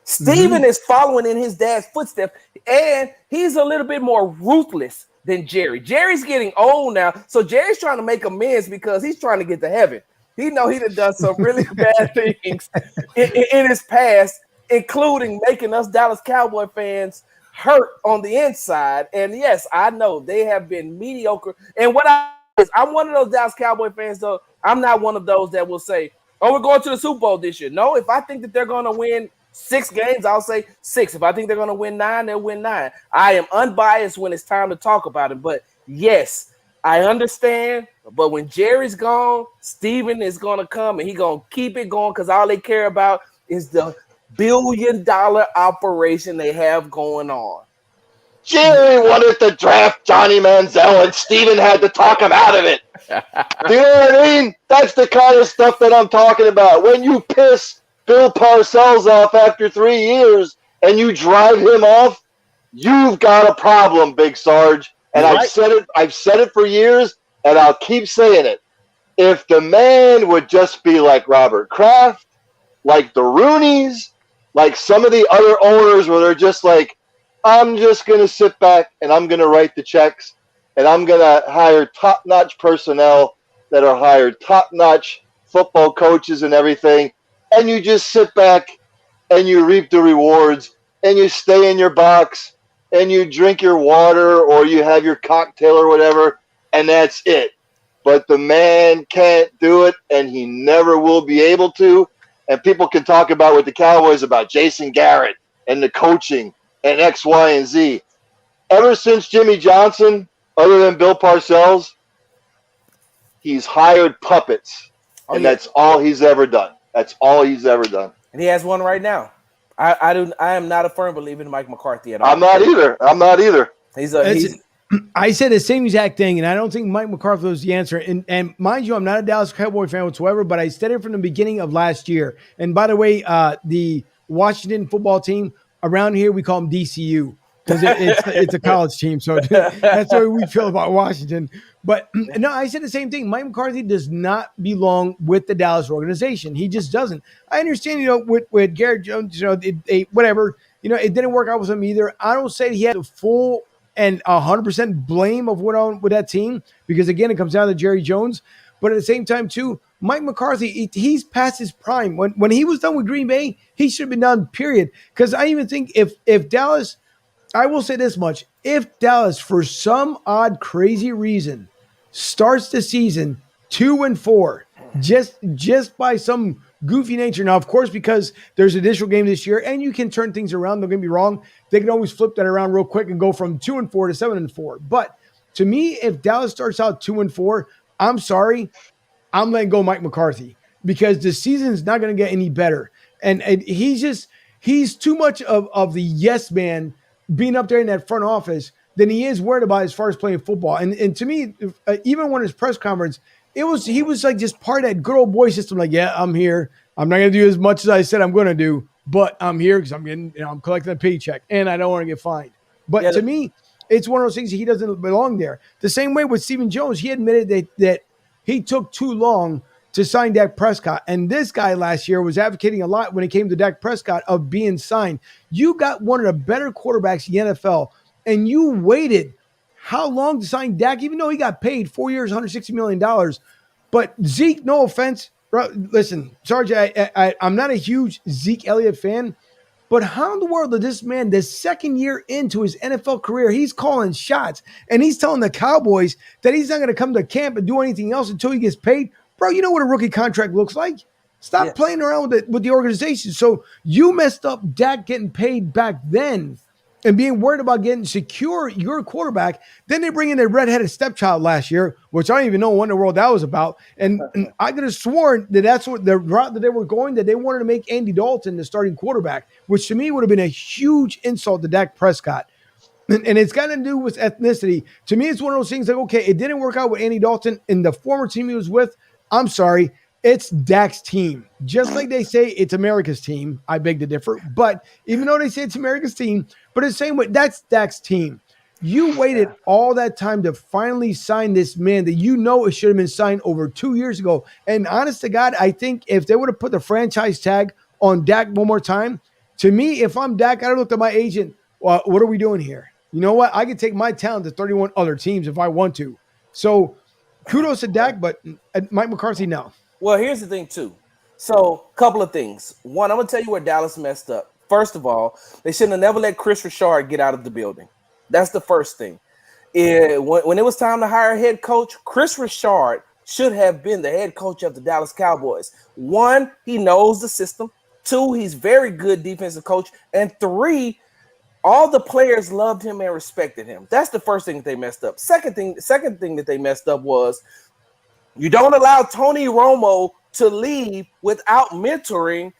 Steven is following in his dad's footsteps, and he's a little bit more ruthless than Jerry. Jerry's getting old now, so Jerry's trying to make amends because he's trying to get to heaven. He know he done some really bad things in his past, including making us Dallas Cowboy fans hurt on the inside. And yes, I know they have been mediocre. And I'm one of those Dallas Cowboy fans, though. I'm not one of those that will say, "Oh, we're going to the Super Bowl this year." No, if I think that they're going to win 6 games, I'll say 6. If I think they're going to win 9, they'll win 9. I am unbiased when it's time to talk about it. But yes, I understand. But when Jerry's gone, Steven is going to come and he's going to keep it going because all they care about is the billion-dollar operation they have going on. Jerry wanted to draft Johnny Manziel, and Steven had to talk him out of it. Do you know what I mean? That's the kind of stuff that I'm talking about. When you piss Bill Parcells off after 3 years and you drive him off, you've got a problem, Big Sarge. And I've said it for years, and I'll keep saying it. If the man would just be like Robert Kraft, like the Rooneys, like some of the other owners where they're just like, I'm just going to sit back and I'm going to write the checks and I'm going to hire top-notch personnel that are hired, top-notch football coaches and everything, and you just sit back and you reap the rewards and you stay in your box and you drink your water or you have your cocktail or whatever, and that's it. But the man can't do it, and he never will be able to. And people can talk about with the Cowboys about Jason Garrett and the coaching and X, Y, and Z. Ever since Jimmy Johnson, other than Bill Parcells, he's hired puppets, and that's all he's ever done. That's all he's ever done. And he has one right now. I am not a firm believer in Mike McCarthy at all. I'm not either. I said the same exact thing, and I don't think Mike McCarthy was the answer. And mind you, I'm not a Dallas Cowboy fan whatsoever, but I said it from the beginning of last year. And by the way, the Washington football team around here, we call them DCU because it's a college team. So that's the way we feel about Washington. But no, I said the same thing. Mike McCarthy does not belong with the Dallas organization. He just doesn't. I understand, with Garrett Jones, whatever, it didn't work out with him either. I don't say he had the full and 100% blame of what on with that team because, again, it comes down to Jerry Jones. But at the same time, too, Mike McCarthy, he's past his prime. When he was done with Green Bay, he should have been done, period. Because I even think if Dallas – I will say this much. If Dallas, for some odd, crazy reason, starts the season 2-4, just by some goofy nature. Now, of course, because there's an additional game this year, and you can turn things around. Don't get me wrong. They can always flip that around real quick and go from 2-4 to 7-4. But to me, if Dallas starts out 2-4, I'm sorry, I'm letting go Mike McCarthy because the season's not going to get any better. And he's too much of the yes man being up there in that front office than he is worried about as far as playing football. And to me, even when his press conference, he was like just part of that good old boy system. Like, yeah, I'm here. I'm not going to do as much as I said I'm going to do, but I'm here because I'm getting, I'm collecting a paycheck and I don't want to get fined. But to me, it's one of those things he doesn't belong there. The same way with Stephen Jones, he admitted that he took too long to sign Dak Prescott. And this guy last year was advocating a lot when it came to Dak Prescott of being signed. You got one of the better quarterbacks in the NFL, and you waited how long to sign Dak, even though he got paid 4 years, $160 million. But Zeke, no offense. Bro, listen, Sarge, I'm not a huge Zeke Elliott fan, but how in the world did this man, the second year into his NFL career, he's calling shots, and he's telling the Cowboys that he's not going to come to camp and do anything else until he gets paid? Bro, you know what a rookie contract looks like. Stop playing around with the organization. So you messed up Dak getting paid back then and being worried about getting secure your quarterback. Then they bring in a redheaded stepchild last year, which I don't even know what in the world that was about. And I could have sworn that that's what the route that they were going, that they wanted to make Andy Dalton the starting quarterback, which to me would have been a huge insult to Dak Prescott. And it's got to do with ethnicity. To me, it's one of those things like, okay, it didn't work out with Andy Dalton in the former team he was with. I'm sorry. it's Dak's team. Just like they say it's America's team. I beg to differ. But even though they say it's America's team, but it's the same way, that's Dak's team. You waited all that time to finally sign this man that you know it should have been signed over 2 years ago. And honest to God, I think if they would have put the franchise tag on Dak one more time, to me, if I'm Dak, I'd have looked at my agent. Well, what are we doing here? You know what? I could take my talent to 31 other teams if I want to. So kudos to Dak, but Mike McCarthy, no. Well, here's the thing, too. So, a couple of things. One, I'm going to tell you where Dallas messed up. First of all, they shouldn't have never let Chris Richard get out of the building. That's the first thing. When it was time to hire a head coach, Chris Richard should have been the head coach of the Dallas Cowboys. One, he knows the system. Two, he's very good defensive coach. And three, all the players loved him and respected him. That's the first thing that they messed up. Second thing that they messed up was you don't allow Tony Romo to leave without mentoring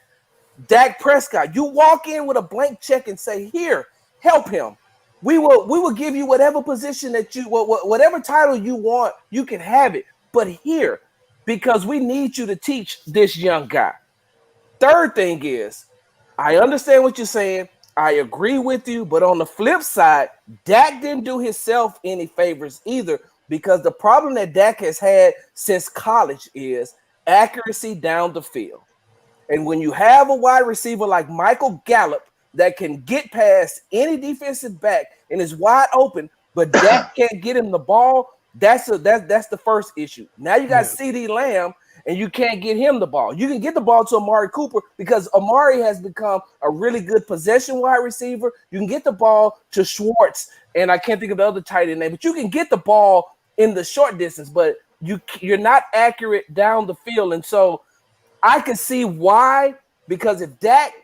Dak Prescott. You walk in with a blank check and say, "Here, help him. We will give you whatever position that you whatever title you want, you can have it. But here, because we need you to teach this young guy." Third thing is, I understand what you're saying. I agree with you, but on the flip side, Dak didn't do himself any favors either, because the problem that Dak has had since college is accuracy down the field. And when you have a wide receiver like Michael Gallup that can get past any defensive back and is wide open, but Dak can't get him the ball, that's the first issue. Now you got CeeDee Lamb, and you can't get him the ball. You can get the ball to Amari Cooper because Amari has become a really good possession wide receiver. You can get the ball to Schwartz, and I can't think of the other tight end name, but you can get the ball in the short distance, but you're not accurate down the field. And so I can see why, because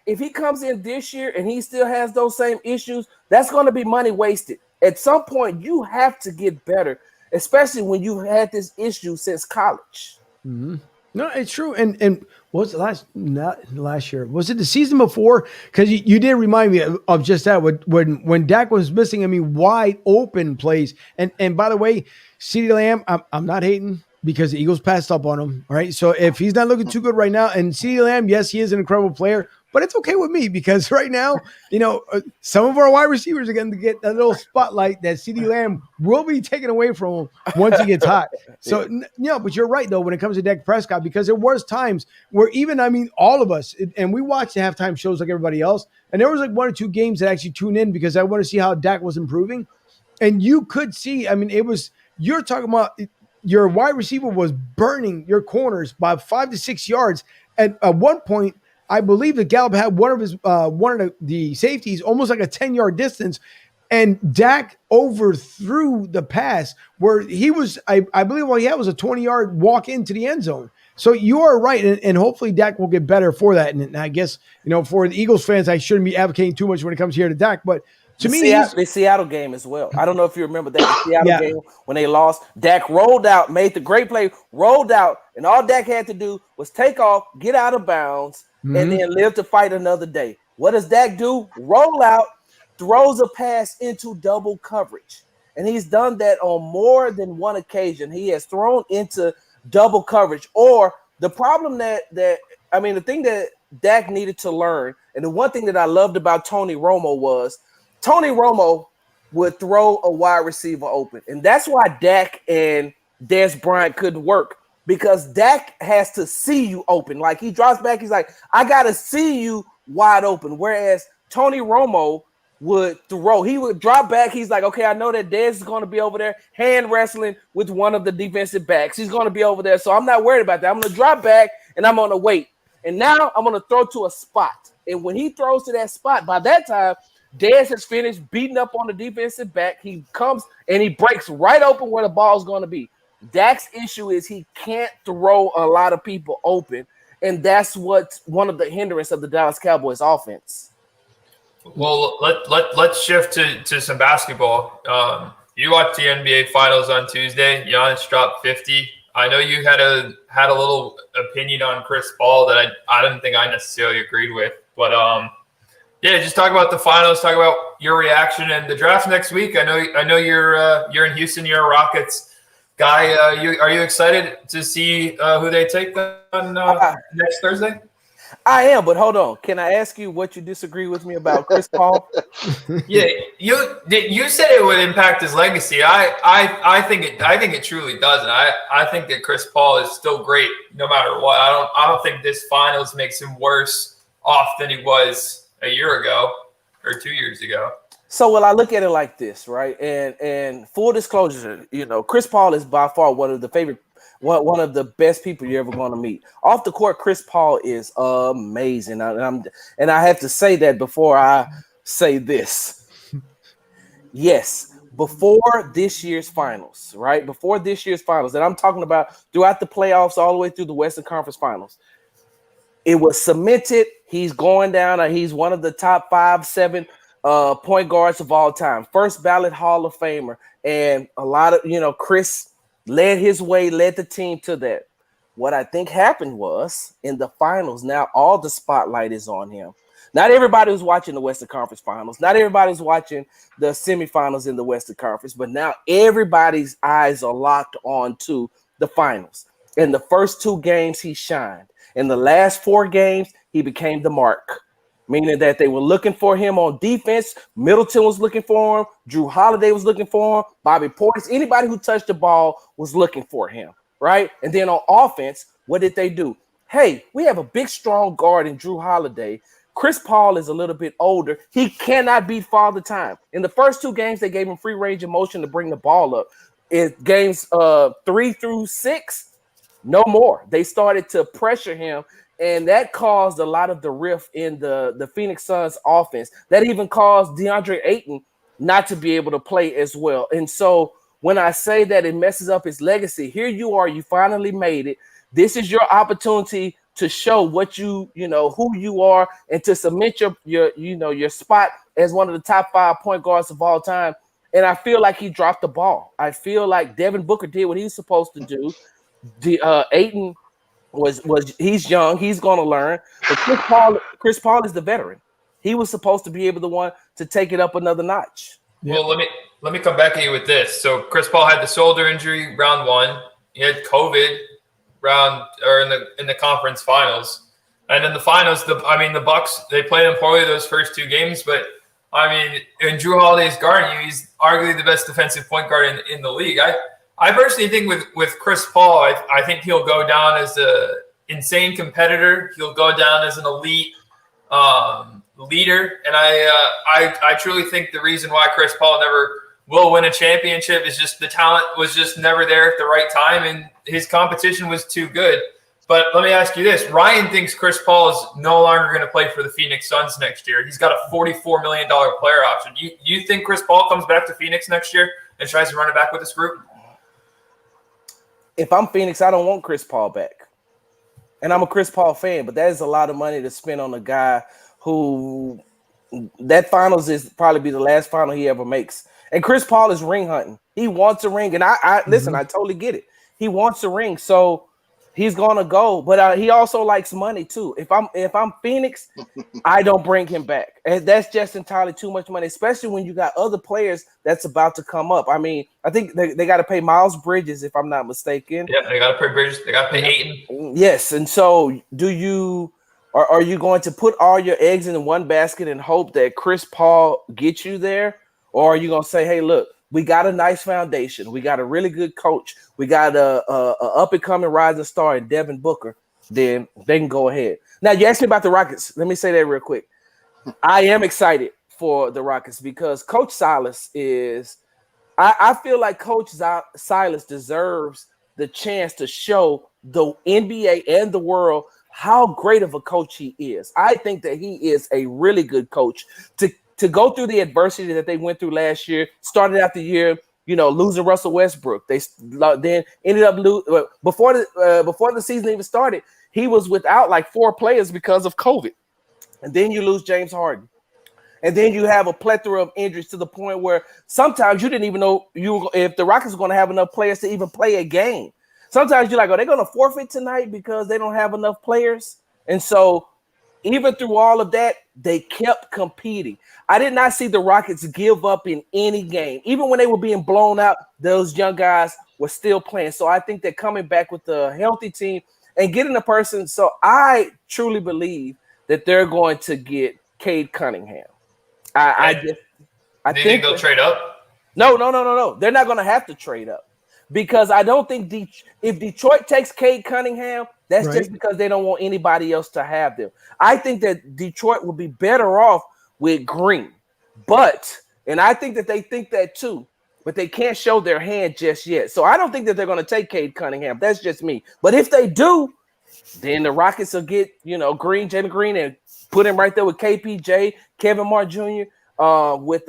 if he comes in this year and he still has those same issues, that's going to be money wasted. At some point, you have to get better, especially when you had this issue since college. Mm-hmm. No, it's true. And what was it not last year? Was it the season before? Because you did remind me of just that when Dak was missing, wide open plays. And by the way, CeeDee Lamb, I'm not hating because the Eagles passed up on him. All right. So if he's not looking too good right now, and CeeDee Lamb, yes, he is an incredible player, but it's okay with me because right now, some of our wide receivers are going to get a little spotlight that CeeDee Lamb will be taken away from him once he gets hot. So, but you're right, though, when it comes to Dak Prescott, because there was times where even, all of us, and we watched the halftime shows like everybody else, and there was like one or two games that actually tuned in because I want to see how Dak was improving. And you could see, you're talking about your wide receiver was burning your corners by 5 to 6 yards. And at one point, I believe that Gallup had one of the safeties almost like a 10-yard distance, and Dak overthrew the pass where he was, I believe all he had was a 20-yard walk into the end zone. So you are right, and hopefully Dak will get better for that. And I guess, for the Eagles fans, I shouldn't be advocating too much when it comes here to Dak, but to me, the Seattle game as well. I don't know if you remember that the Seattle game when they lost. Dak rolled out, made the great play, rolled out, and all Dak had to do was take off, get out of bounds, and then live to fight another day. What does Dak do? Roll out, throws a pass into double coverage. And he's done that on more than one occasion. He has thrown into double coverage. Or the problem the thing that Dak needed to learn, and the one thing that I loved about Tony Romo was Tony Romo would throw a wide receiver open. And that's why Dak and Dez Bryant couldn't work. Because Dak has to see you open. Like, he drops back, he's like, I got to see you wide open. Whereas Tony Romo would throw. He would drop back. He's like, okay, I know that Dez is going to be over there hand wrestling with one of the defensive backs. He's going to be over there, so I'm not worried about that. I'm going to drop back, and I'm going to wait. And now I'm going to throw to a spot. And when he throws to that spot, by that time, Dez has finished beating up on the defensive back. He comes, and he breaks right open where the ball's going to be. Dak's issue is he can't throw a lot of people open, and that's what's one of the hindrances of the Dallas Cowboys offense. Well, let's shift to some basketball. You watched the NBA Finals on Tuesday. Giannis dropped 50. I know you had a little opinion on Chris Paul that I didn't think I necessarily agreed with, but just talk about the finals. Talk about your reaction and the draft next week. I know you're in Houston. You're a Rockets Guy, are you excited to see who they take on next Thursday? I am, but hold on. Can I ask you what you disagree with me about Chris Paul? Yeah, you said it would impact his legacy. I think it truly doesn't. I think that Chris Paul is still great no matter what. I don't think this finals makes him worse off than he was a year ago or 2 years ago. So, well, I look at it like this, right? And full disclosure, Chris Paul is by far one of the best people you're ever going to meet. Off the court, Chris Paul is amazing, and I have to say that before I say this. Yes, before this year's finals, right? Before this year's finals, and I'm talking about throughout the playoffs, all the way through the Western Conference Finals, it was cemented. He's going down. He's one of the top 5-7 point guards of all time, first ballot Hall of Famer, and a lot of Chris led the team to that. What I think happened was in the finals, now all the spotlight is on him. Not everybody was watching the Western Conference Finals. Not everybody's watching the semifinals in the Western Conference, but now everybody's eyes are locked on to the finals. In the first 2 games, he shined. In the last 4 games, he became the mark, meaning that they were looking for him on defense. Middleton was looking for him. Drew Holiday was looking for him. Bobby Portis, anybody who touched the ball was looking for him, right? And then on offense, what did they do? Hey, we have a big, strong guard in Drew Holiday. Chris Paul is a little bit older. He cannot beat Father Time. In the first 2 games, they gave him free range of motion to bring the ball up. In games 3 through 6, no more. They started to pressure him, and that caused a lot of the rift in the Phoenix Suns offense. That even caused DeAndre Ayton not to be able to play as well. And so when I say that it messes up his legacy, here you are, you finally made it. This is your opportunity to show what who you are, and to cement your spot as one of the top 5 point guards of all time. And I feel like he dropped the ball. I feel like Devin Booker did what he was supposed to do. Ayton he's young, he's going to learn. But Chris Paul is the veteran. He was supposed to be able to take it up another notch. Well, let me come back at you with this. So Chris Paul had the shoulder injury round 1. He had COVID in the conference finals, and in the finals, the Bucks, they played him poorly those first 2 games, but in Drew Holiday's guarding you, he's arguably the best defensive point guard in the league. I personally think with Chris Paul, I think he'll go down as an insane competitor. He'll go down as an elite leader, and I truly think the reason why Chris Paul never will win a championship is just the talent was just never there at the right time, and his competition was too good. But let me ask you this. Ryan thinks Chris Paul is no longer going to play for the Phoenix Suns next year. He's got a $44 million player option. You think Chris Paul comes back to Phoenix next year and tries to run it back with this group? If I'm Phoenix, I don't want Chris Paul back. And I'm a Chris Paul fan, but that is a lot of money to spend on a guy who that finals is probably be the last final he ever makes. And Chris Paul is ring hunting. He wants a ring. And listen, I totally get it. He wants a ring. So he's going to go. But he also likes money too. If I'm Phoenix, I don't bring him back. And that's just entirely too much money, especially when you got other players that's about to come up. I think they got to pay Miles Bridges, if I'm not mistaken. Yeah, they got to pay Bridges. They got to pay Ayton. Yes. And so are you going to put all your eggs in one basket and hope that Chris Paul gets you there? Or are you going to say, hey, look, we got a nice foundation. We got a really good coach. We got a up-and-coming rising star in Devin Booker. Then they can go ahead. Now, you asked me about the Rockets. Let me say that real quick. I am excited for the Rockets because Coach Silas is – I feel like Coach Silas deserves the chance to show the NBA and the world how great of a coach he is. I think that he is a really good coach to go through the adversity that they went through last year, started out the year, losing Russell Westbrook. They then ended up before the season even started, he was without like 4 players because of COVID. And then you lose James Harden. And then you have a plethora of injuries to the point where sometimes you didn't even know if the Rockets were going to have enough players to even play a game. Sometimes you're like, are they going to forfeit tonight because they don't have enough players? And so even through all of that, they kept competing. I did not see the Rockets give up in any game. Even when they were being blown out, those young guys were still playing. So I think that coming back with a healthy team and getting a person. So I truly believe that they're going to get Cade Cunningham. I think they'll trade up? No. They're not going to have to trade up because I don't think if Detroit takes Cade Cunningham, that's just because they don't want anybody else to have them. I think that Detroit will be better off with Green, and I think that they think that too, but they can't show their hand just yet. So I don't think that they're going to take Cade Cunningham. That's just me. But if they do, then the Rockets will get, Jalen Green, and put him right there with KPJ, Kevin Martin Jr., with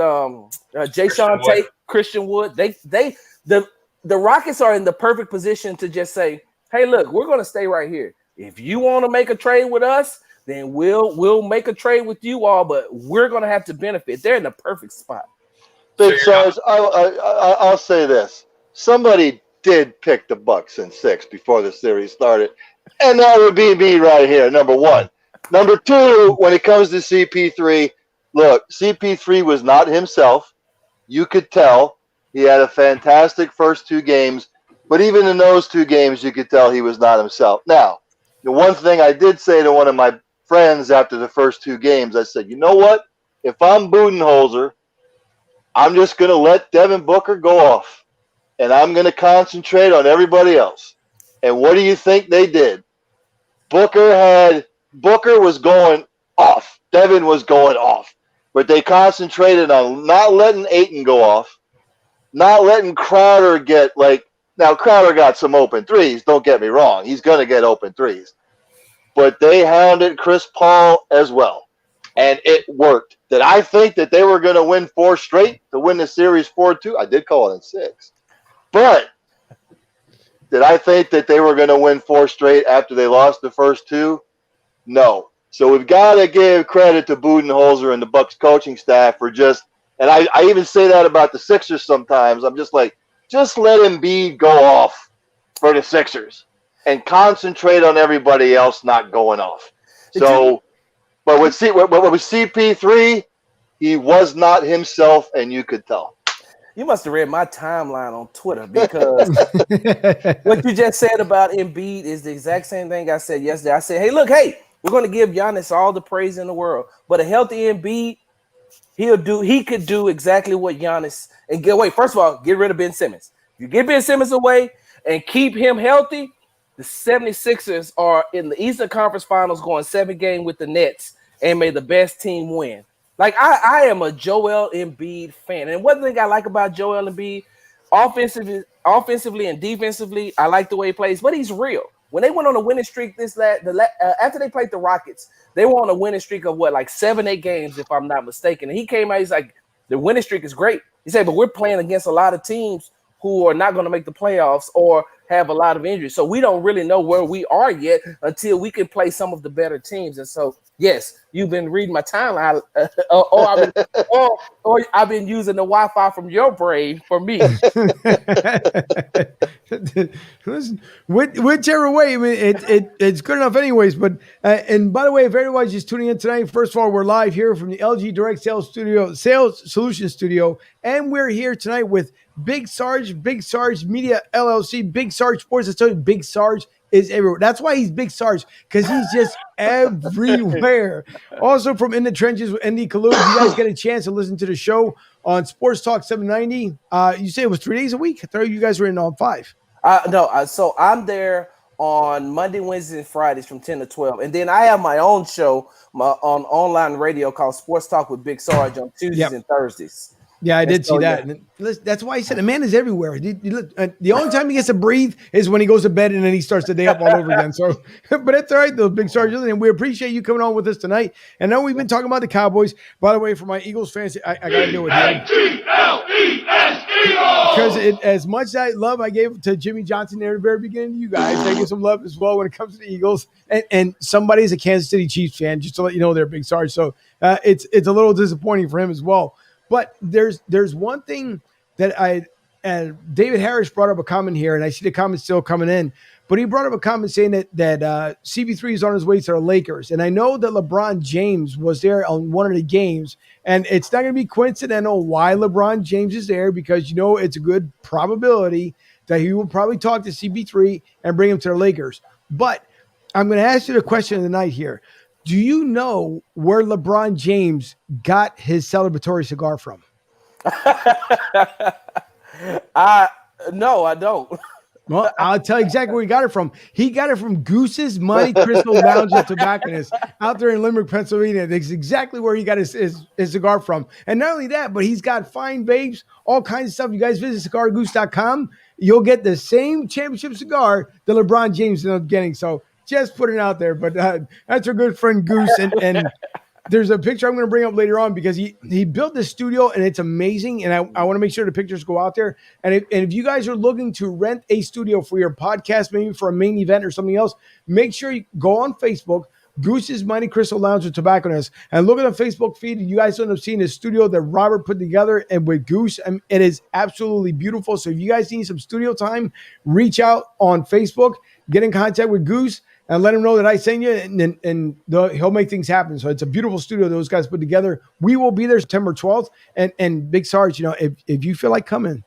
Jay Sean Tate, Christian Wood. The Rockets are in the perfect position to just say, hey, look, we're going to stay right here. If you want to make a trade with us, then we'll make a trade with you all, but we're going to have to benefit. They're in the perfect spot. Big Sarge, I'll say this. Somebody did pick the Bucks in 6 before the series started, and that would be me right here, number one. Number two, when it comes to CP3, look, CP3 was not himself. You could tell. He had a fantastic first 2 games, but even in those 2 games, you could tell he was not himself. Now, the one thing I did say to one of my friends after the first 2 games, I said, you know what? If I'm Budenholzer, I'm just going to let Devin Booker go off, and I'm going to concentrate on everybody else. And what do you think they did? Booker was going off. Devin was going off. But they concentrated on not letting Ayton go off, not letting Crowder get now Crowder got some open threes, don't get me wrong. He's going to get open threes. But they hounded Chris Paul as well. And it worked. Did I think that they were going to win 4 straight to win the series 4-2? I did call it in 6. But did I think that they were going to win 4 straight after they lost the first 2? No. So we've got to give credit to Budenholzer and the Bucks coaching staff for and I even say that about the Sixers sometimes. I'm just like, just let Embiid go off for the Sixers and concentrate on everybody else not going off. So, but with CP3, he was not himself, and you could tell. You must have read my timeline on Twitter because what you just said about Embiid is the exact same thing I said yesterday. I said, hey, we're going to give Giannis all the praise in the world, but a healthy Embiid, he could do exactly what Giannis and first of all, get rid of Ben Simmons. If you get Ben Simmons away and keep him healthy, the 76ers are in the Eastern Conference Finals going 7-game with the Nets, and may the best team win. Like, I am a Joel Embiid fan. And one thing I like about Joel Embiid, offensively and defensively, I like the way he plays, but he's real. When they went on a winning streak after they played the Rockets, they were on a winning streak of 7-8 games, if I'm not mistaken. And he came out, he's like, the winning streak is great. He said, but we're playing against a lot of teams who are not going to make the playoffs or have a lot of injuries. So we don't really know where we are yet until we can play some of the better teams. And so, yes, you've been reading my timeline, or I've been using the Wi-Fi from your brain for me. Listen, whichever way, I mean, it's good enough anyways. But and by the way, if everybody's just tuning in tonight, first of all, we're live here from the LG Direct Sales Solutions Studio, and we're here tonight with Big Sarge Media LLC, Big Sarge Sports. I tell you, Big Sarge is everywhere. That's why he's Big Sarge, because he's just everywhere. Also from In the Trenches with ND Kalu. If you guys get a chance to listen to the show on Sports Talk 790, you say it was 3 days a week? I thought you guys were in on 5. So I'm there on Monday, Wednesdays, and Fridays from 10 to 12. And then I have my own show on online radio called Sports Talk with Big Sarge on Tuesdays and Thursdays. Yeah, I did see that. Yeah. And that's why he said the man is everywhere. The only time he gets to breathe is when he goes to bed and then he starts the day up all over again. So, but it's all right, though, Big Sarge. And we appreciate you coming on with us tonight. And I know we've been talking about the Cowboys. By the way, for my Eagles fans, I got to do it. Because as much love I gave to Jimmy Johnson there at the very beginning, you guys, I give some love as well when it comes to the Eagles. And somebody's a Kansas City Chiefs fan, just to let you know they're Big Sarge. So it's a little disappointing for him as well. But there's one thing that David Harris brought up a comment here, and I see the comment still coming in, but he brought up a comment saying that CP3 is on his way to the Lakers. And I know that LeBron James was there on one of the games, and it's not going to be coincidental why LeBron James is there, because, it's a good probability that he will probably talk to CP3 and bring him to the Lakers. But I'm going to ask you the question of the night here. Do you know where LeBron James got his celebratory cigar from? No, I don't. Well, I'll tell you exactly where he got it from. He got it from Goose's Monte Cristo Lounge and Tobacconist out there in Limerick, Pennsylvania. That's exactly where he got his cigar from. And not only that, but he's got fine vapes, all kinds of stuff. You guys visit cigargoose.com. You'll get the same championship cigar that LeBron James ended up getting. So just put it out there. But that's our good friend Goose. And there's a picture I'm going to bring up later on because he built this studio and it's amazing. And I want to make sure the pictures go out there. And if you guys are looking to rent a studio for your podcast, maybe for a main event or something else, make sure you go on Facebook, Goose's Monte Cristo Lounge with Tobacconist, and look at the Facebook feed. You guys end up seeing the studio that Robert put together and with Goose. And it is absolutely beautiful. So if you guys need some studio time, reach out on Facebook, get in contact with Goose, and let him know that I sent you, and he'll make things happen. So it's a beautiful studio those guys put together. We will be there September 12th. And Big Sarge, if you feel like coming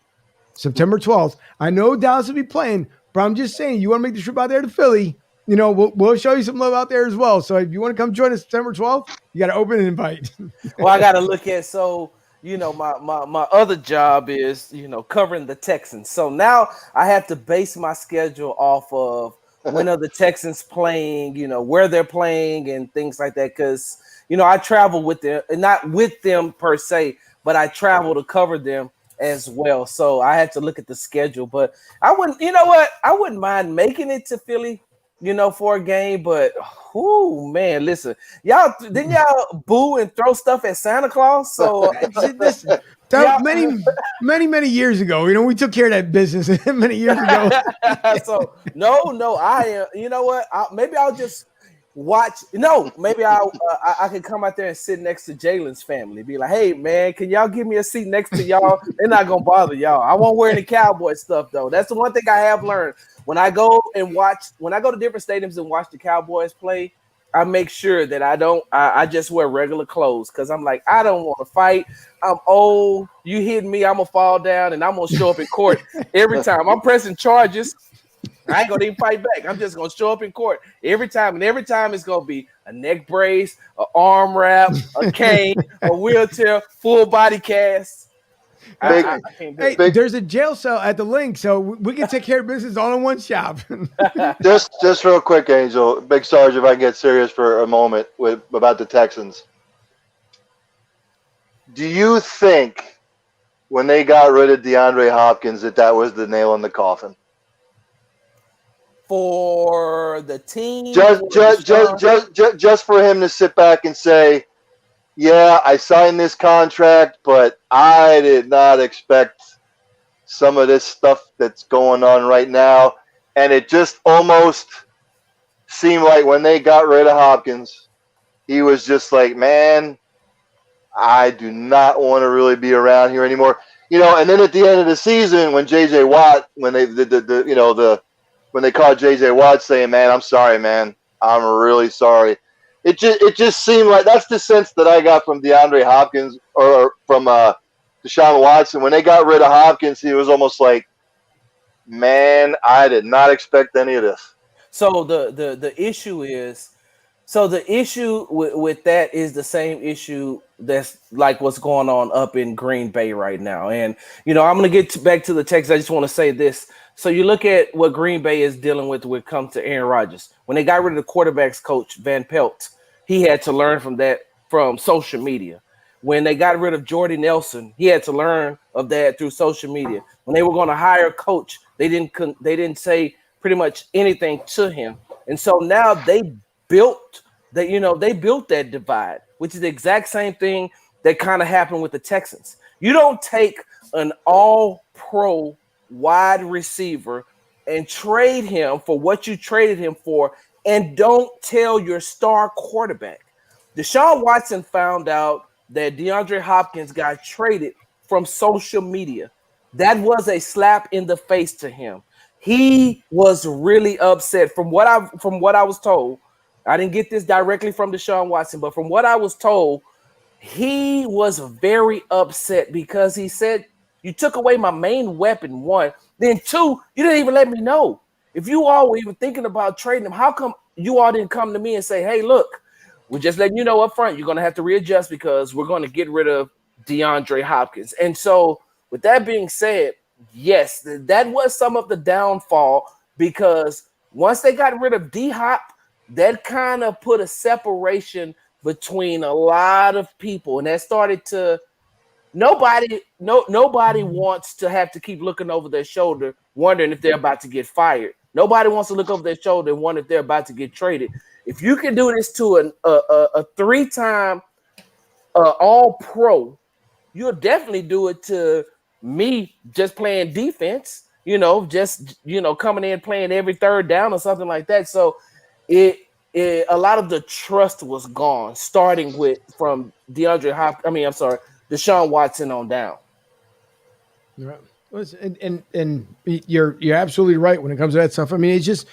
September 12th, I know Dallas will be playing, but I'm just saying, you want to make the trip out there to Philly, we'll show you some love out there as well. So if you want to come join us September 12th, you got to open an invite. Well, I got to look at, my other job is, covering the Texans. So now I have to base my schedule off of when are the Texans playing, where they're playing and things like that. Because, I travel with them, not with them per se, but I travel to cover them as well. So I had to look at the schedule. But I wouldn't mind making it to Philly, for a game. But, man, listen, didn't y'all boo and throw stuff at Santa Claus? So many years ago, we took care of that business many years ago. So no, I am. You know what? Maybe I'll just watch. No, maybe I can come out there and sit next to Jalen's family. Be like, hey man, can y'all give me a seat next to y'all? They're not gonna bother y'all. I won't wear any cowboy stuff though. That's the one thing I have learned. When I go to different stadiums and watch the Cowboys play, I make sure that I just wear regular clothes because I'm like, I don't want to fight. I'm old. You hit me, I'm going to fall down, and I'm going to show up in court every time. I'm pressing charges. I ain't going to even fight back. I'm just going to show up in court every time. And every time it's going to be a neck brace, an arm wrap, a cane, a wheelchair, full body cast. There's a jail cell at the link, so we can take care of business all in one shop. just real quick, Angel, Big Sarge, if I can get serious for a moment about the Texans. Do you think when they got rid of DeAndre Hopkins that was the nail in the coffin? For the team? Just for him to sit back and say, yeah, I signed this contract, but I did not expect some of this stuff that's going on right now. And it just almost seemed like when they got rid of Hopkins, he was just like, man, I do not want to really be around here anymore. And then at the end of the season, when J.J. Watt, when they when they called J.J. Watt saying, man, I'm sorry, man, I'm really sorry. It just seemed like that's the sense that I got from DeAndre Hopkins or from Deshaun Watson. When they got rid of Hopkins, he was almost like, man, I did not expect any of this. So the issue is, with that is the same issue that's like what's going on up in Green Bay right now. And, I'm going to get back to the Texans. I just want to say this. So you look at what Green Bay is dealing with when it comes to Aaron Rodgers. When they got rid of the quarterbacks coach, Van Pelt, he had to learn from social media. When they got rid of Jordy Nelson, he had to learn of that through social media. When they were going to hire a coach, they didn't say pretty much anything to him. And so now they built that divide, which is the exact same thing that kind of happened with the Texans. You don't take an all-pro wide receiver and trade him for what you traded him for and don't tell your star quarterback. Deshaun Watson found out that DeAndre Hopkins got traded from social media. That was a slap in the face to him. He was really upset. From what I was told, I didn't get this directly from Deshaun Watson, but from what I was told, he was very upset because he said, You took away my main weapon, one. Then two, you didn't even let me know. If you all were even thinking about trading him, how come you all didn't come to me and say, hey, look, we're just letting you know up front, you're going to have to readjust because we're going to get rid of DeAndre Hopkins. And so with that being said, yes, that was some of the downfall because once they got rid of D-Hop, that kind of put a separation between a lot of people. And that started to nobody wants to have to keep looking over their shoulder, wondering if they're about to get fired. Nobody wants to look over their shoulder and wonder if they're about to get traded. If you can do this to a three-time All-Pro, you'll definitely do it to me just playing defense, coming in playing every third down or something like that. So a lot of the trust was gone, starting from Deshaun Watson on down. Right. And you're absolutely right when it comes to that stuff. I mean, it's just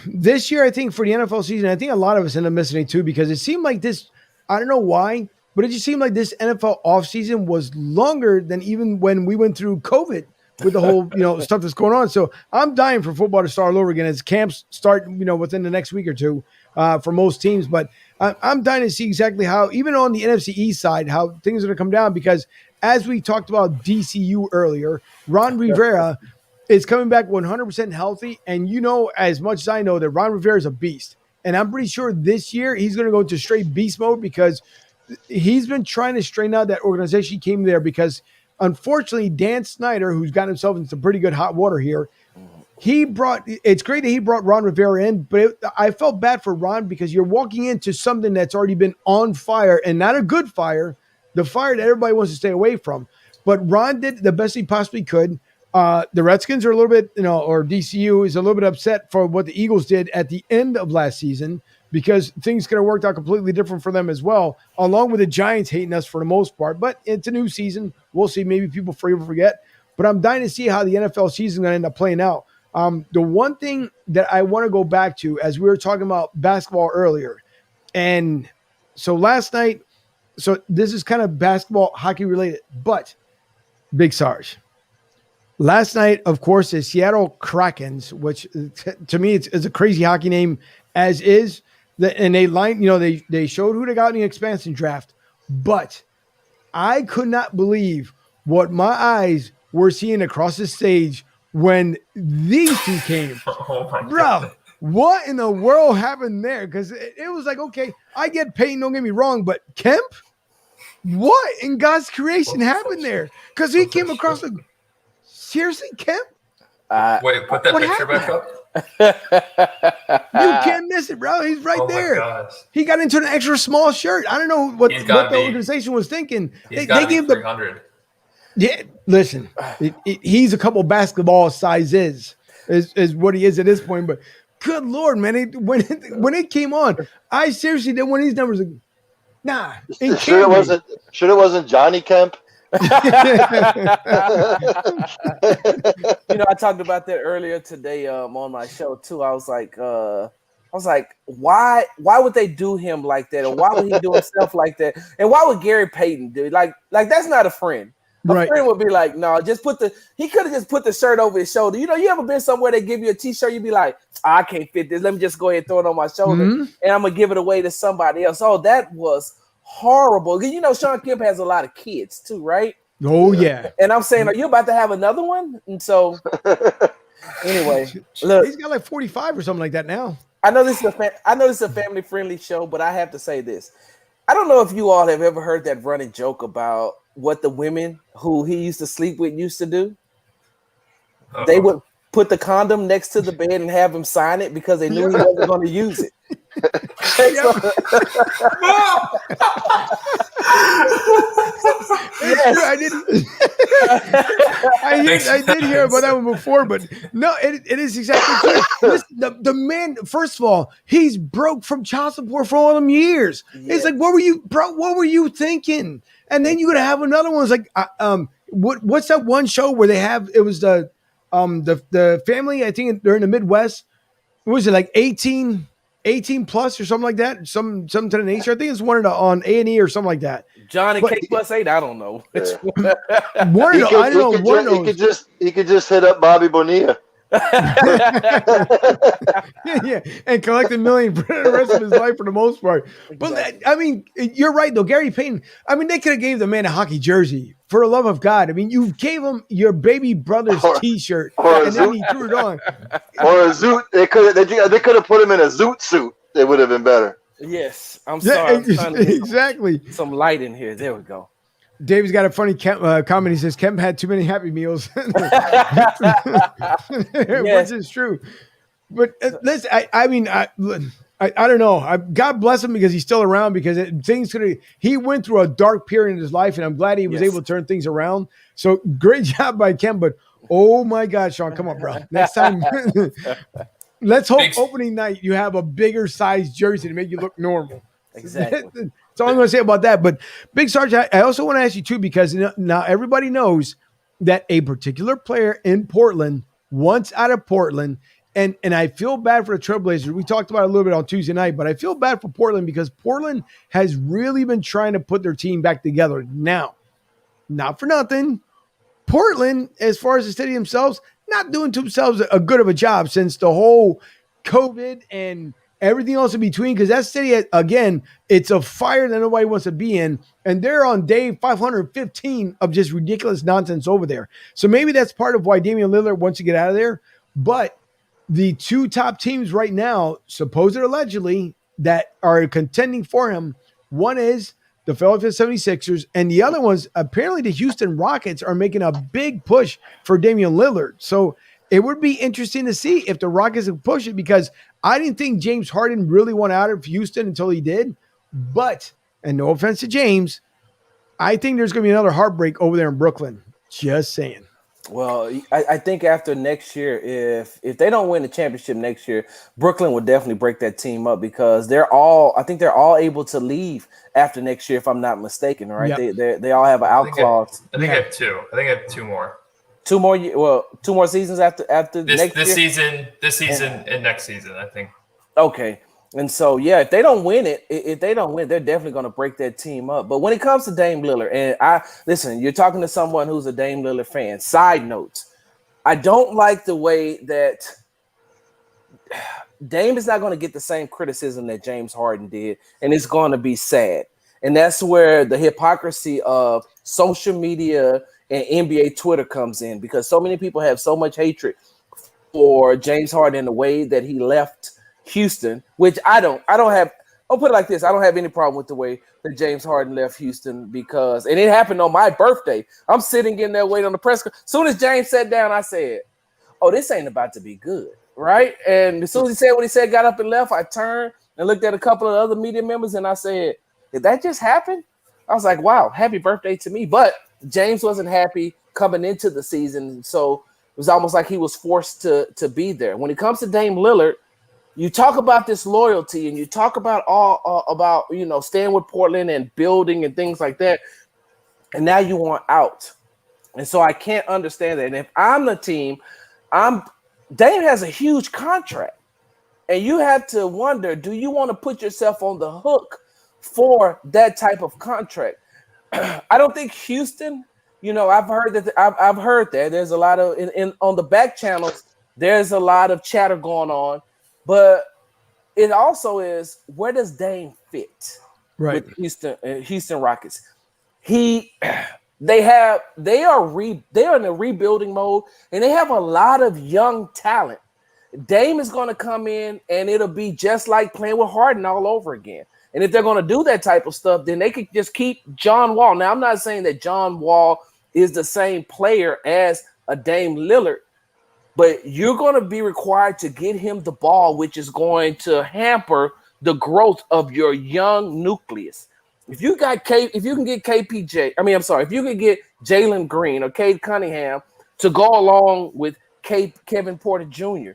this year, I think for the NFL season, I think a lot of us end up missing it too, because it seemed like this, I don't know why, but it just seemed like this NFL offseason was longer than even when we went through COVID with the whole, stuff that's going on. So I'm dying for football to start all over again as camps start, within the next week or two for most teams. But I'm dying to see exactly how, even on the NFC East side, how things are going to come down, because as we talked about DCU earlier, Ron Rivera is coming back 100% healthy. And as much as I know that Ron Rivera is a beast. And I'm pretty sure this year he's going to go into straight beast mode because he's been trying to straighten out that organization. He came there because, unfortunately, Dan Snyder, who's gotten himself into some pretty good hot water here, it's great that he brought Ron Rivera in, but I felt bad for Ron because you're walking into something that's already been on fire, and not a good fire, the fire that everybody wants to stay away from. But Ron did the best he possibly could. The Redskins are a little bit, or DCU is a little bit upset for what the Eagles did at the end of last season, because things could have worked out completely different for them as well, along with the Giants hating us for the most part. But it's a new season. We'll see. Maybe people forget. But I'm dying to see how the NFL season is going to end up playing out. The one thing that I want to go back to, as we were talking about basketball earlier, and so last night, so this is kind of basketball, hockey related, but Big Sarge. Last night, of course, the Seattle Krakens, which to me it's a crazy hockey name as is. And they showed who they got in the expansion draft, but I could not believe what my eyes were seeing across the stage when these two came. Oh my Bro, God. what in the world happened there? Because it was like, okay, I get Payton, don't get me wrong, but Kemp? What in God's creation happened there? Because he came across the seriously, Kemp? Wait, put that picture back up. You can't miss it, bro. He's right there. Gosh. He got into an extra small shirt. I don't know what the organization was thinking. They gave 300. Yeah, listen, he's a couple basketball sizes is what he is at this point. But good Lord, man, when it came on, I seriously did one of these numbers. Like, nah, sure it wasn't Johnny Kemp. I talked about that earlier today on my show too. I was like, why would they do him like that, or why would he do himself like that, and why would Gary Payton do it? Like that's not a friend. A friend would be like, no, he could have just put the shirt over his shoulder. You ever been somewhere they give you a t-shirt, you'd be like, I can't fit this. Let me just go ahead and throw it on my shoulder, and I'm gonna give it away to somebody else. Oh, that was horrible. Sean Kemp has a lot of kids too, right? Oh yeah. And I'm saying, are you about to have another one? And so, anyway, look, he's got like 45 or something like that now. I know this is a family-friendly show, but I have to say this. I don't know if you all have ever heard that running joke about what the women who he used to sleep with used to do. Uh-oh. They would put the condom next to the bed and have him sign it because they knew he wasn't going to use it. Yes. I did hear about that one before, but no, it is exactly true. Listen, the man, first of all, he's broke from child support for all them years. Yes. It's like, what were you thinking? And then you're gonna have another one. It's like, what's that one show where they have? It was the family. I think they're in the Midwest. What was it, like 18 plus or something like that? Some to the nature. I think it's one on A&E or something like that. John and K plus 8. I don't know. Yeah. One of those, I don't know. One of those. He could just hit up Bobby Bonilla. Yeah, and collect $1 million for the rest of his life for the most part. But Exactly. I mean, you're right though, Gary Payton. I mean, they could have gave the man a hockey jersey for the love of God. I mean, you gave him your baby brother's T-shirt, and then he threw it on. Or a zoot. They could have put him in a zoot suit. It would have been better. Yes, I'm sorry. I'm trying to get Exactly. some light in here. There we go. Dave's got a funny comment. He says Kemp had too many Happy Meals, which is true. But listen, I mean, I don't know. God bless him because he's still around because he went through a dark period in his life, and I'm glad he was able to turn things around. So great job by Kemp. But oh my God, Sean, come on, bro. Next time, let's hope opening night you have a bigger size jersey to make you look normal. Exactly. That's all I'm going to say about that. But Big Sarge, I also want to ask you too, because now everybody knows that a particular player in Portland wants out of Portland. And I feel bad for the Trailblazers. We talked about it a little bit on Tuesday night, but I feel bad for Portland because Portland has really been trying to put their team back together. Now, not for nothing, Portland, as far as the city themselves, not doing to themselves a good of a job since the whole COVID and everything else in between, because that city, again, it's a fire that nobody wants to be in, and they're on day 515 of just ridiculous nonsense over there. So maybe that's part of why Damian Lillard wants to get out of there. But the two top teams right now, supposed allegedly, that are contending for him, one is the Philadelphia 76ers, and the other one's apparently the Houston Rockets are making a big push for Damian Lillard. So it would be interesting to see if the Rockets can push it, because I didn't think James Harden really went out of Houston until he did. But, and no offense to James, I think there's going to be another heartbreak over there in Brooklyn. Just saying. Well, I think after next year, if they don't win the championship next year, Brooklyn will definitely break that team up, because I think they're all able to leave after next year, if I'm not mistaken, right? Yep. They all have an out clause. I think I have two. I think I have two more. Two more seasons after this season, and next season, I think. Okay. And so, yeah, if they don't win, they're definitely going to break that team up. But when it comes to Dame Lillard, and listen, you're talking to someone who's a Dame Lillard fan. Side notes, I don't like the way that Dame is not going to get the same criticism that James Harden did, and it's going to be sad. And that's where the hypocrisy of social media and NBA Twitter comes in, because so many people have so much hatred for James Harden and the way that he left Houston, which I'll put it like this. I don't have any problem with the way that James Harden left Houston, because, and it happened on my birthday. I'm sitting in there waiting on the press conference. As soon as James sat down, I said, oh, this ain't about to be good, right? And as soon as he said what he said, got up and left, I turned and looked at a couple of other media members, and I said, did that just happen? I was like, wow, happy birthday to me. But James wasn't happy coming into the season, so it was almost like he was forced to be there. When it comes to Dame Lillard, you talk about this loyalty, and you talk about about staying with Portland and building and things like that, and now you want out, and so I can't understand that. And if I'm the team, Dame has a huge contract, and you have to wonder: do you want to put yourself on the hook for that type of contract? I don't think Houston. I've heard that there's a lot of on the back channels. There's a lot of chatter going on. But it also is, where does Dame fit with Houston Rockets? They are in a rebuilding mode, and they have a lot of young talent. Dame is going to come in, and it'll be just like playing with Harden all over again. And if they're going to do that type of stuff, then they could just keep John Wall. Now, I'm not saying that John Wall is the same player as a Dame Lillard, but you're going to be required to get him the ball, which is going to hamper the growth of your young nucleus. If you can get Jalen Green or Cade Cunningham to go along with Kevin Porter Jr.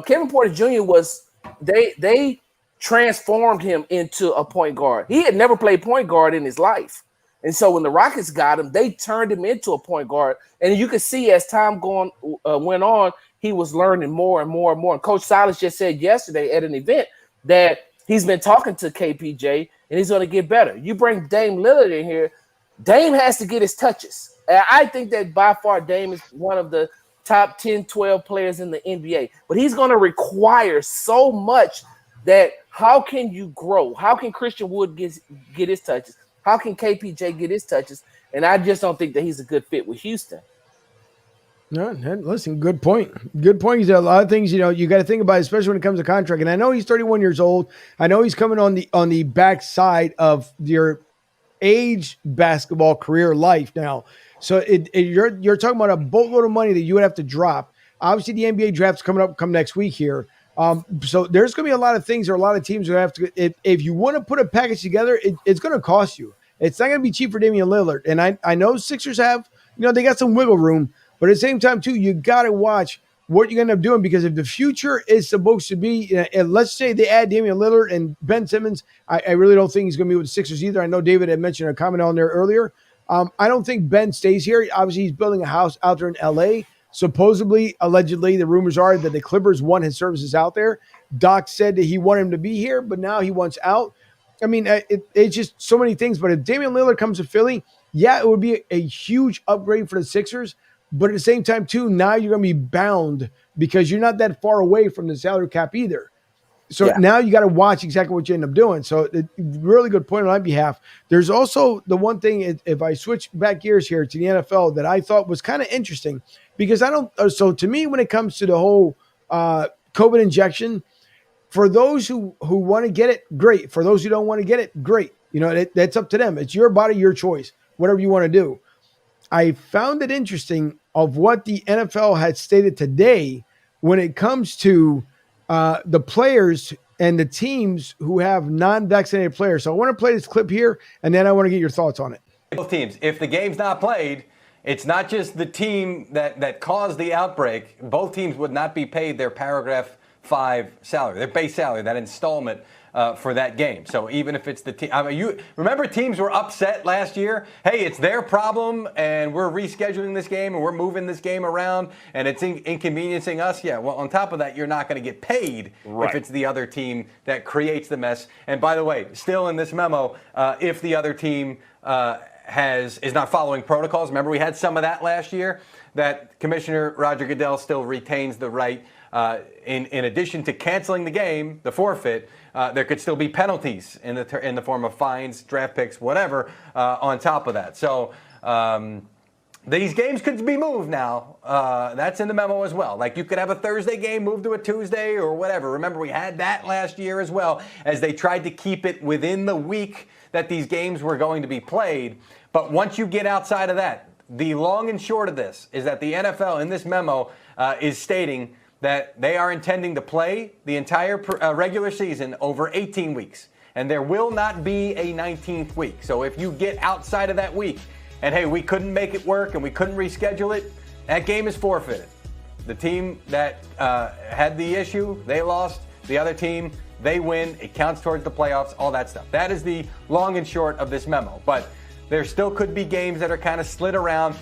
Kevin Porter Jr. they transformed him into a point guard. He had never played point guard in his life. And so when the Rockets got him, they turned him into a point guard. And you could see as time went on, he was learning more and more and more. And Coach Silas just said yesterday at an event that he's been talking to KPJ, and he's going to get better. You bring Dame Lillard in here, Dame has to get his touches. And I think that by far Dame is one of the top 10, 12 players in the NBA. But he's going to require so much that how can you grow? How can Christian Wood get his touches? How can KPJ get his touches? And I just don't think that he's a good fit with Houston. No, listen, good point. Good point. He's a lot of things, you got to think about, especially when it comes to contract. And I know he's 31 years old. I know he's coming on the backside of your age basketball career life now. So you're talking about a boatload of money that you would have to drop. Obviously, the NBA draft's coming up next week here. So there's going to be a lot of things or a lot of teams that have to. If you want to put a package together, it's going to cost you. It's not going to be cheap for Damian Lillard. And I know Sixers have, they got some wiggle room. But at the same time, too, you got to watch what you're going to end up doing, because if the future is supposed to be, and let's say they add Damian Lillard and Ben Simmons, I really don't think he's going to be with the Sixers either. I know David had mentioned a comment on there earlier. I don't think Ben stays here. Obviously, he's building a house out there in L.A. Supposedly, allegedly, the rumors are that the Clippers want his services out there. Doc said that he wanted him to be here, but now he wants out. I mean, it's just so many things. But if Damian Lillard comes to Philly, yeah, it would be a huge upgrade for the Sixers. But at the same time, too, now you're going to be bound because you're not that far away from the salary cap either. So now you got to watch exactly what you end up doing. So really good point on my behalf. There's also the one thing, if I switch back gears here to the NFL, that I thought was kind of interesting, because so to me, when it comes to the whole COVID injection, for those who want to get it, great. For those who don't want to get it, great. That's up to them. It's your body, your choice, whatever you want to do. I found it interesting of what the NFL had stated today when it comes to the players and the teams who have non-vaccinated players. So I want to play this clip here, and then I want to get your thoughts on it. Both teams, if the game's not played, it's not just the team that caused the outbreak. Both teams would not be paid their Paragraph 5 salary, their base salary, that installment for that game. So even if it's the team, you remember teams were upset last year. Hey, it's their problem, and we're rescheduling this game, and we're moving this game around, and it's inconveniencing us. Yeah. Well, on top of that, you're not going to get paid if it's the other team that creates the mess. And by the way, still in this memo, if the other team is not following protocols. Remember, we had some of that last year. That Commissioner Roger Goodell still retains the right. In addition to canceling the game, the forfeit, there could still be penalties in the form of fines, draft picks, whatever, on top of that. So these games could be moved now. That's in the memo as well. Like, you could have a Thursday game moved to a Tuesday or whatever. Remember, we had that last year as well, as they tried to keep it within the week that these games were going to be played. But once you get outside of that, the long and short of this is that the NFL in this memo is stating that they are intending to play the entire regular season over 18 weeks. And there will not be a 19th week. So if you get outside of that week and, hey, we couldn't make it work and we couldn't reschedule it, that game is forfeited. The team that had the issue, they lost. The other team, they win. It counts towards the playoffs, all that stuff. That is the long and short of this memo. But there still could be games that are kind of slid around.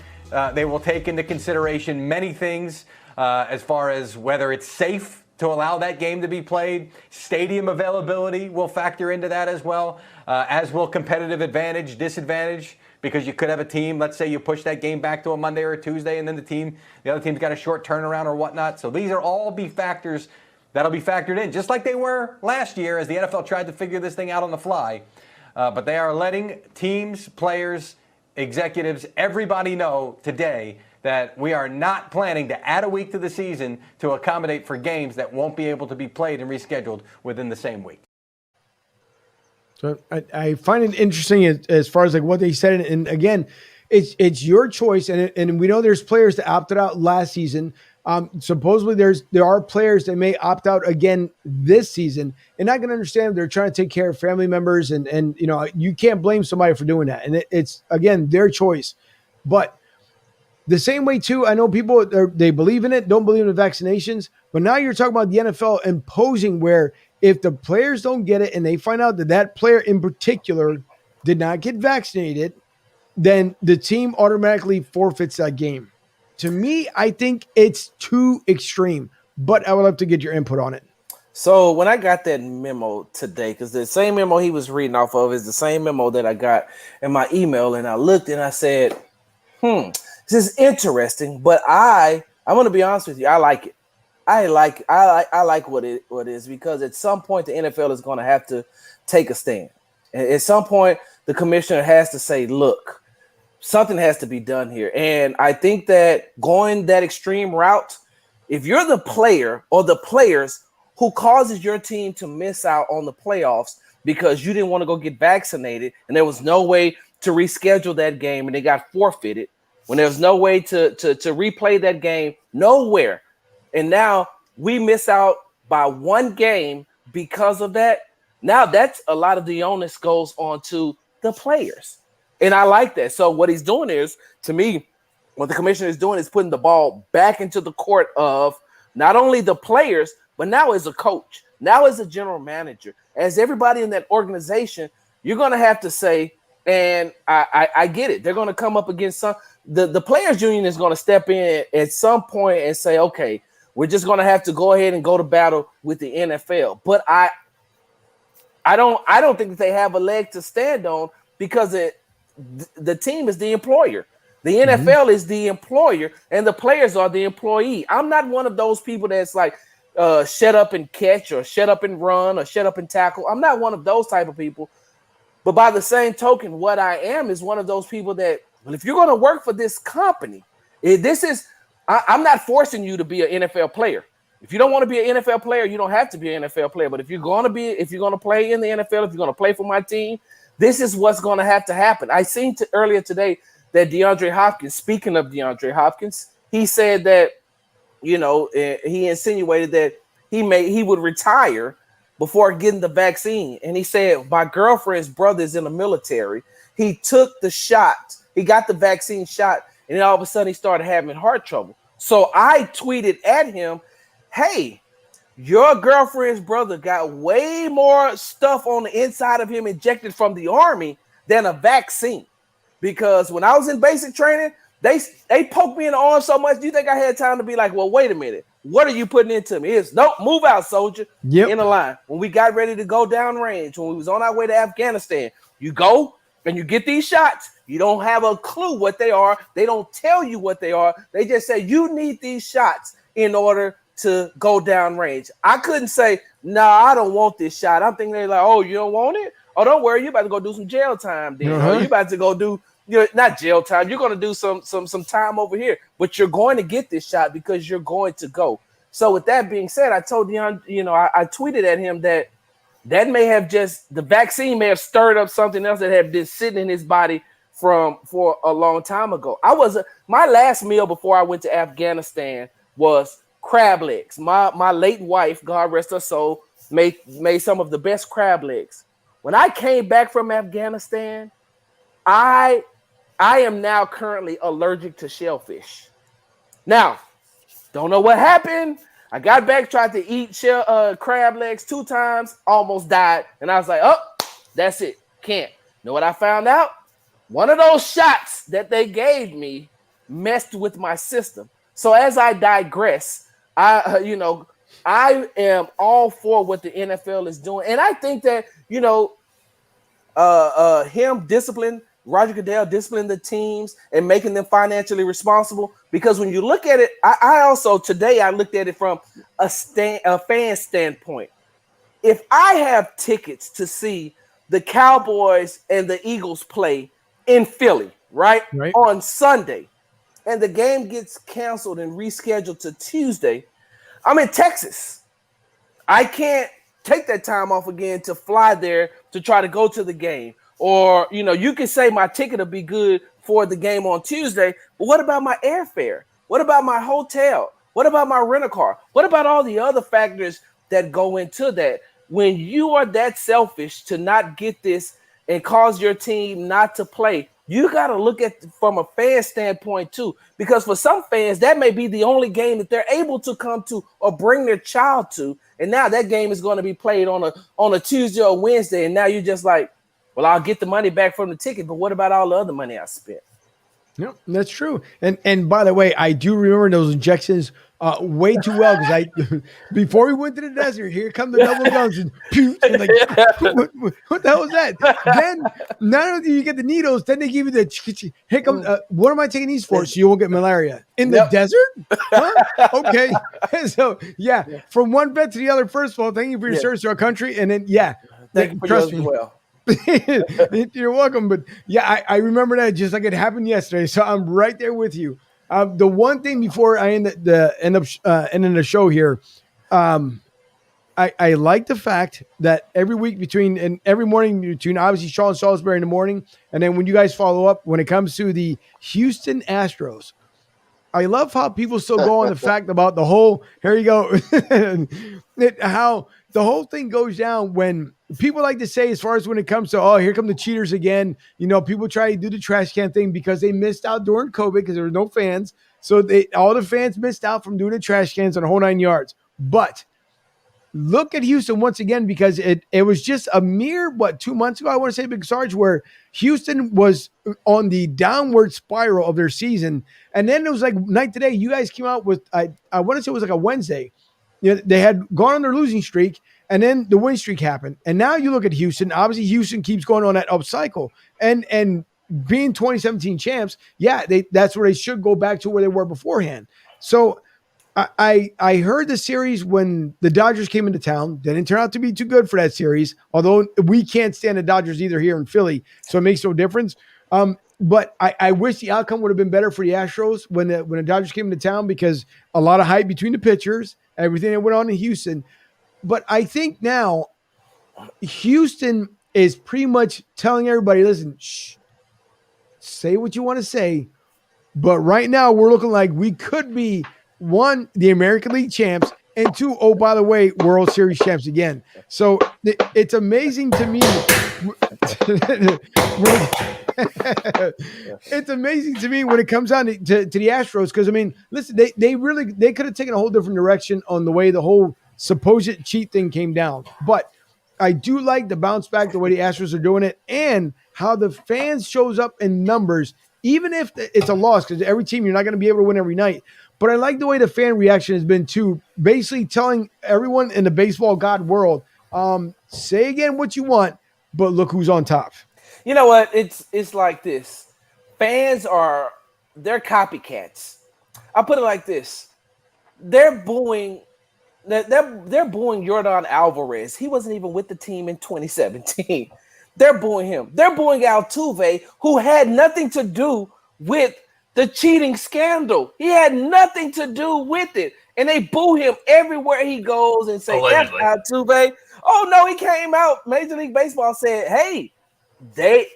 They will take into consideration many things. As far as whether it's safe to allow that game to be played. Stadium availability will factor into that as well, as will competitive advantage, disadvantage, because you could have a team, let's say you push that game back to a Monday or a Tuesday, and then the other team's got a short turnaround or whatnot. So these are all be factors that'll be factored in, just like they were last year as the NFL tried to figure this thing out on the fly. But they are letting teams, players, executives, everybody know today that we are not planning to add a week to the season to accommodate for games that won't be able to be played and rescheduled within the same week. So I find it interesting as far as like what they said. And again, it's your choice. And we know there's players that opted out last season. Supposedly there are players that may opt out again this season. And I can understand they're trying to take care of family members and you can't blame somebody for doing that. And it's, again, their choice. But the same way, too, I know people, they believe in it, don't believe in the vaccinations, but now you're talking about the NFL imposing where if the players don't get it and they find out that player in particular did not get vaccinated, then the team automatically forfeits that game. To me, I think it's too extreme, but I would love to get your input on it. So when I got that memo today, because the same memo he was reading off of is the same memo that I got in my email, and I looked and I said, this is interesting, but I'm gonna be honest with you, I like it. I like what it is, because at some point the NFL is gonna have to take a stand. At some point, the commissioner has to say, look, something has to be done here. And I think that going that extreme route, if you're the player or the players who causes your team to miss out on the playoffs because you didn't want to go get vaccinated and there was no way to reschedule that game and they got forfeited, when there was no way to replay that game, nowhere. And now we miss out by one game because of that. Now that's a lot of the onus goes on to the players. And I like that. So what he's doing is, to me, what the commissioner is doing is putting the ball back into the court of not only the players, but now as a coach, now as a general manager, as everybody in that organization, you're going to have to say, and I get it, they're going to come up against the players union is going to step in at some point and say, okay, we're just going to have to go ahead and go to battle with the NFL. But I don't think that they have a leg to stand on, because the team is the employer. The NFL is the employer and the players are the employee. I'm not one of those people that's like, shut up and catch, or shut up and run, or shut up and tackle. I'm not one of those type of people. But by the same token, what I am is one of those people that, well, if you're going to work for this company, I'm not forcing you to be an NFL player. If you don't want to be an NFL player, you don't have to be an NFL player. But if you're going to play in the NFL, if you're going to play for my team, this is what's going to have to happen. I seen earlier today that DeAndre Hopkins, speaking of DeAndre Hopkins, he said that, he insinuated that he would retire before getting the vaccine. And he said, my girlfriend's brother is in the military. He took the shot. He got the vaccine shot. And then all of a sudden he started having heart trouble. So I tweeted at him, hey, your girlfriend's brother got way more stuff on the inside of him injected from the Army than a vaccine. Because when I was in basic training, they poked me in the arm so much. Do you think I had time to be like, well, wait a minute, what are you putting into me? It's nope, move out, soldier. Yep. In the line. When we got ready to go down range, when we was on our way to Afghanistan, you go and you get these shots. You don't have a clue what they are. They don't tell you what they are. They just say you need these shots in order to go down range. I couldn't say, no, I don't want this shot. I'm thinking they're like, oh, you don't want it? Oh, don't worry, you're about to go do some jail time then. Or you're about to go do, not jail time. You're going to do some time over here, but you're going to get this shot because you're going to go. So with that being said, I told Deion, I tweeted at him that may have the vaccine may have stirred up something else that had been sitting in his body for a long time ago. My last meal before I went to Afghanistan was crab legs. My late wife, God rest her soul, made some of the best crab legs. When I came back from Afghanistan, I am now currently allergic to shellfish. Now, don't know what happened. I got back, tried to eat crab legs 2 times, almost died. And I was like, oh, that's it. Can't. Know what I found out? One of those shots that they gave me messed with my system. So as I digress, I am all for what the NFL is doing. And I think that, him discipline, Roger Goodell disciplining the teams and making them financially responsible. Because when you look at it, I also today I looked at it from a fan standpoint. If I have tickets to see the Cowboys and the Eagles play in Philly, right? On Sunday, and the game gets canceled and rescheduled to Tuesday, I'm in Texas. I can't take that time off again to fly there to try to go to the game. Or, you can say my ticket will be good for the game on Tuesday, but what about my airfare? What about my hotel? What about my rental car? What about all the other factors that go into that? When you are that selfish to not get this and cause your team not to play, you got to look at it from a fan standpoint too, because for some fans, that may be the only game that they're able to come to or bring their child to. And now that game is going to be played on a Tuesday or Wednesday. And now you're just like, well, I'll get the money back from the ticket, but what about all the other money I spent? Yeah, that's true. And by the way, I do remember those injections way too well because before we went to the desert, here come the double guns and pew, and like what the hell was that? Then not only do you get the needles, then they give you the here come. What am I taking these for? So you won't get malaria in the desert? Huh? Okay. So yeah, from one vet to the other. First of all, thank you for your service to our country, and then thank you for trust yours me. as well. You're welcome. But I remember that just like it happened yesterday. So I'm right there with you. The one thing before I end up ending the show here, I like the fact that every week every morning between obviously Shaw and Salisbury in the morning, and then when you guys follow up when it comes to the Houston Astros, I love how people still go on the fact about the whole, here you go, how the whole thing goes down when people like to say, as far as when it comes to, oh, here come the cheaters again. People try to do the trash can thing because they missed out during COVID because there were no fans. So all the fans missed out from doing the trash cans on the whole 9 yards. But look at Houston once again, because it was just a mere, 2 months ago, I want to say, Big Sarge, where Houston was on the downward spiral of their season. And then it was like night to day, you guys came out with, I want to say it was like a Wednesday. They had gone on their losing streak, and then the win streak happened. And now you look at Houston. Obviously, Houston keeps going on that up cycle. And being 2017 champs, that's where they should go back to where they were beforehand. So I heard the series when the Dodgers came into town. They didn't turn out to be too good for that series, although we can't stand the Dodgers either here in Philly, so it makes no difference. But I wish the outcome would have been better for the Astros when the Dodgers came into town, because a lot of hype between the pitchers, everything that went on in Houston. But I think now Houston is pretty much telling everybody, listen, say what you want to say. But right now we're looking like we could be, one, the American League champs, and two, oh, by the way, World Series champs again. So it's amazing to me. It's amazing to me when it comes down to the Astros, because, I mean, listen, they could have taken a whole different direction on the way the whole supposed cheat thing came down. But I do like the bounce back, the way the Astros are doing it, and how the fans shows up in numbers, even if it's a loss, because every team, you're not going to be able to win every night. But I like the way the fan reaction has been too, basically telling everyone in the baseball god world, say again what you want, but look who's on top. You know what? It's like this. Fans they're copycats. I'll put it like this. They're booing Yordan Alvarez. He wasn't even with the team in 2017. They're booing him. They're booing Altuve, who had nothing to do with the cheating scandal. He had nothing to do with it. And they boo him everywhere he goes and say, F Altuve. Oh, no, he came out. Major League Baseball said, hey,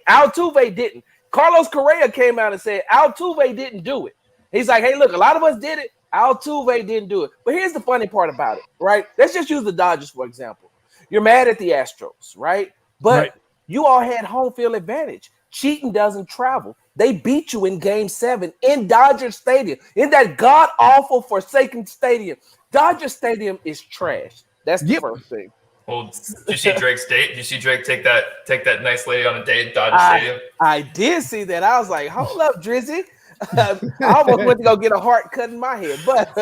Altuve didn't. Carlos Correa came out and said, Altuve didn't do it. He's like, hey, look, a lot of us did it. Altuve didn't do it. But here's the funny part about it, right? Let's just use the Dodgers, for example. You're mad at the Astros, right? But you all had home field advantage. Cheating doesn't travel. They beat you in Game 7 in Dodger Stadium, in that god-awful Forsaken Stadium. Dodger Stadium is trash. That's the first thing. Well, did you see Drake's date? Did you see Drake take that nice lady on a date at Dodger Stadium? I did see that. I was like, hold up, Drizzy. I almost went to go get a heart cut in my head. But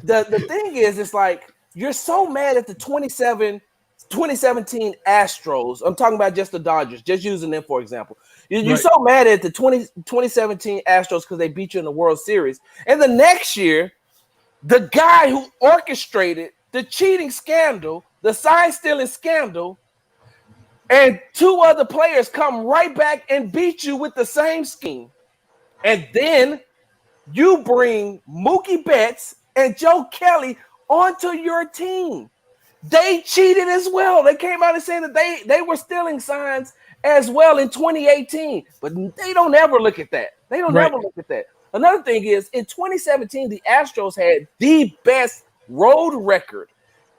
the thing is, it's like, you're so mad at the 2017 Astros. I'm talking about just the Dodgers, just using them for example. You're so mad at the 2017 Astros because they beat you in the World Series. And the next year, the guy who orchestrated the cheating scandal, the sign-stealing scandal, and two other players come right back and beat you with the same scheme. And then you bring Mookie Betts and Joe Kelly onto your team. They cheated as well. They came out and said that they were stealing signs as well in 2018. But they don't ever look at that. They don't ever look at that. Another thing is, in 2017, the Astros had the best road record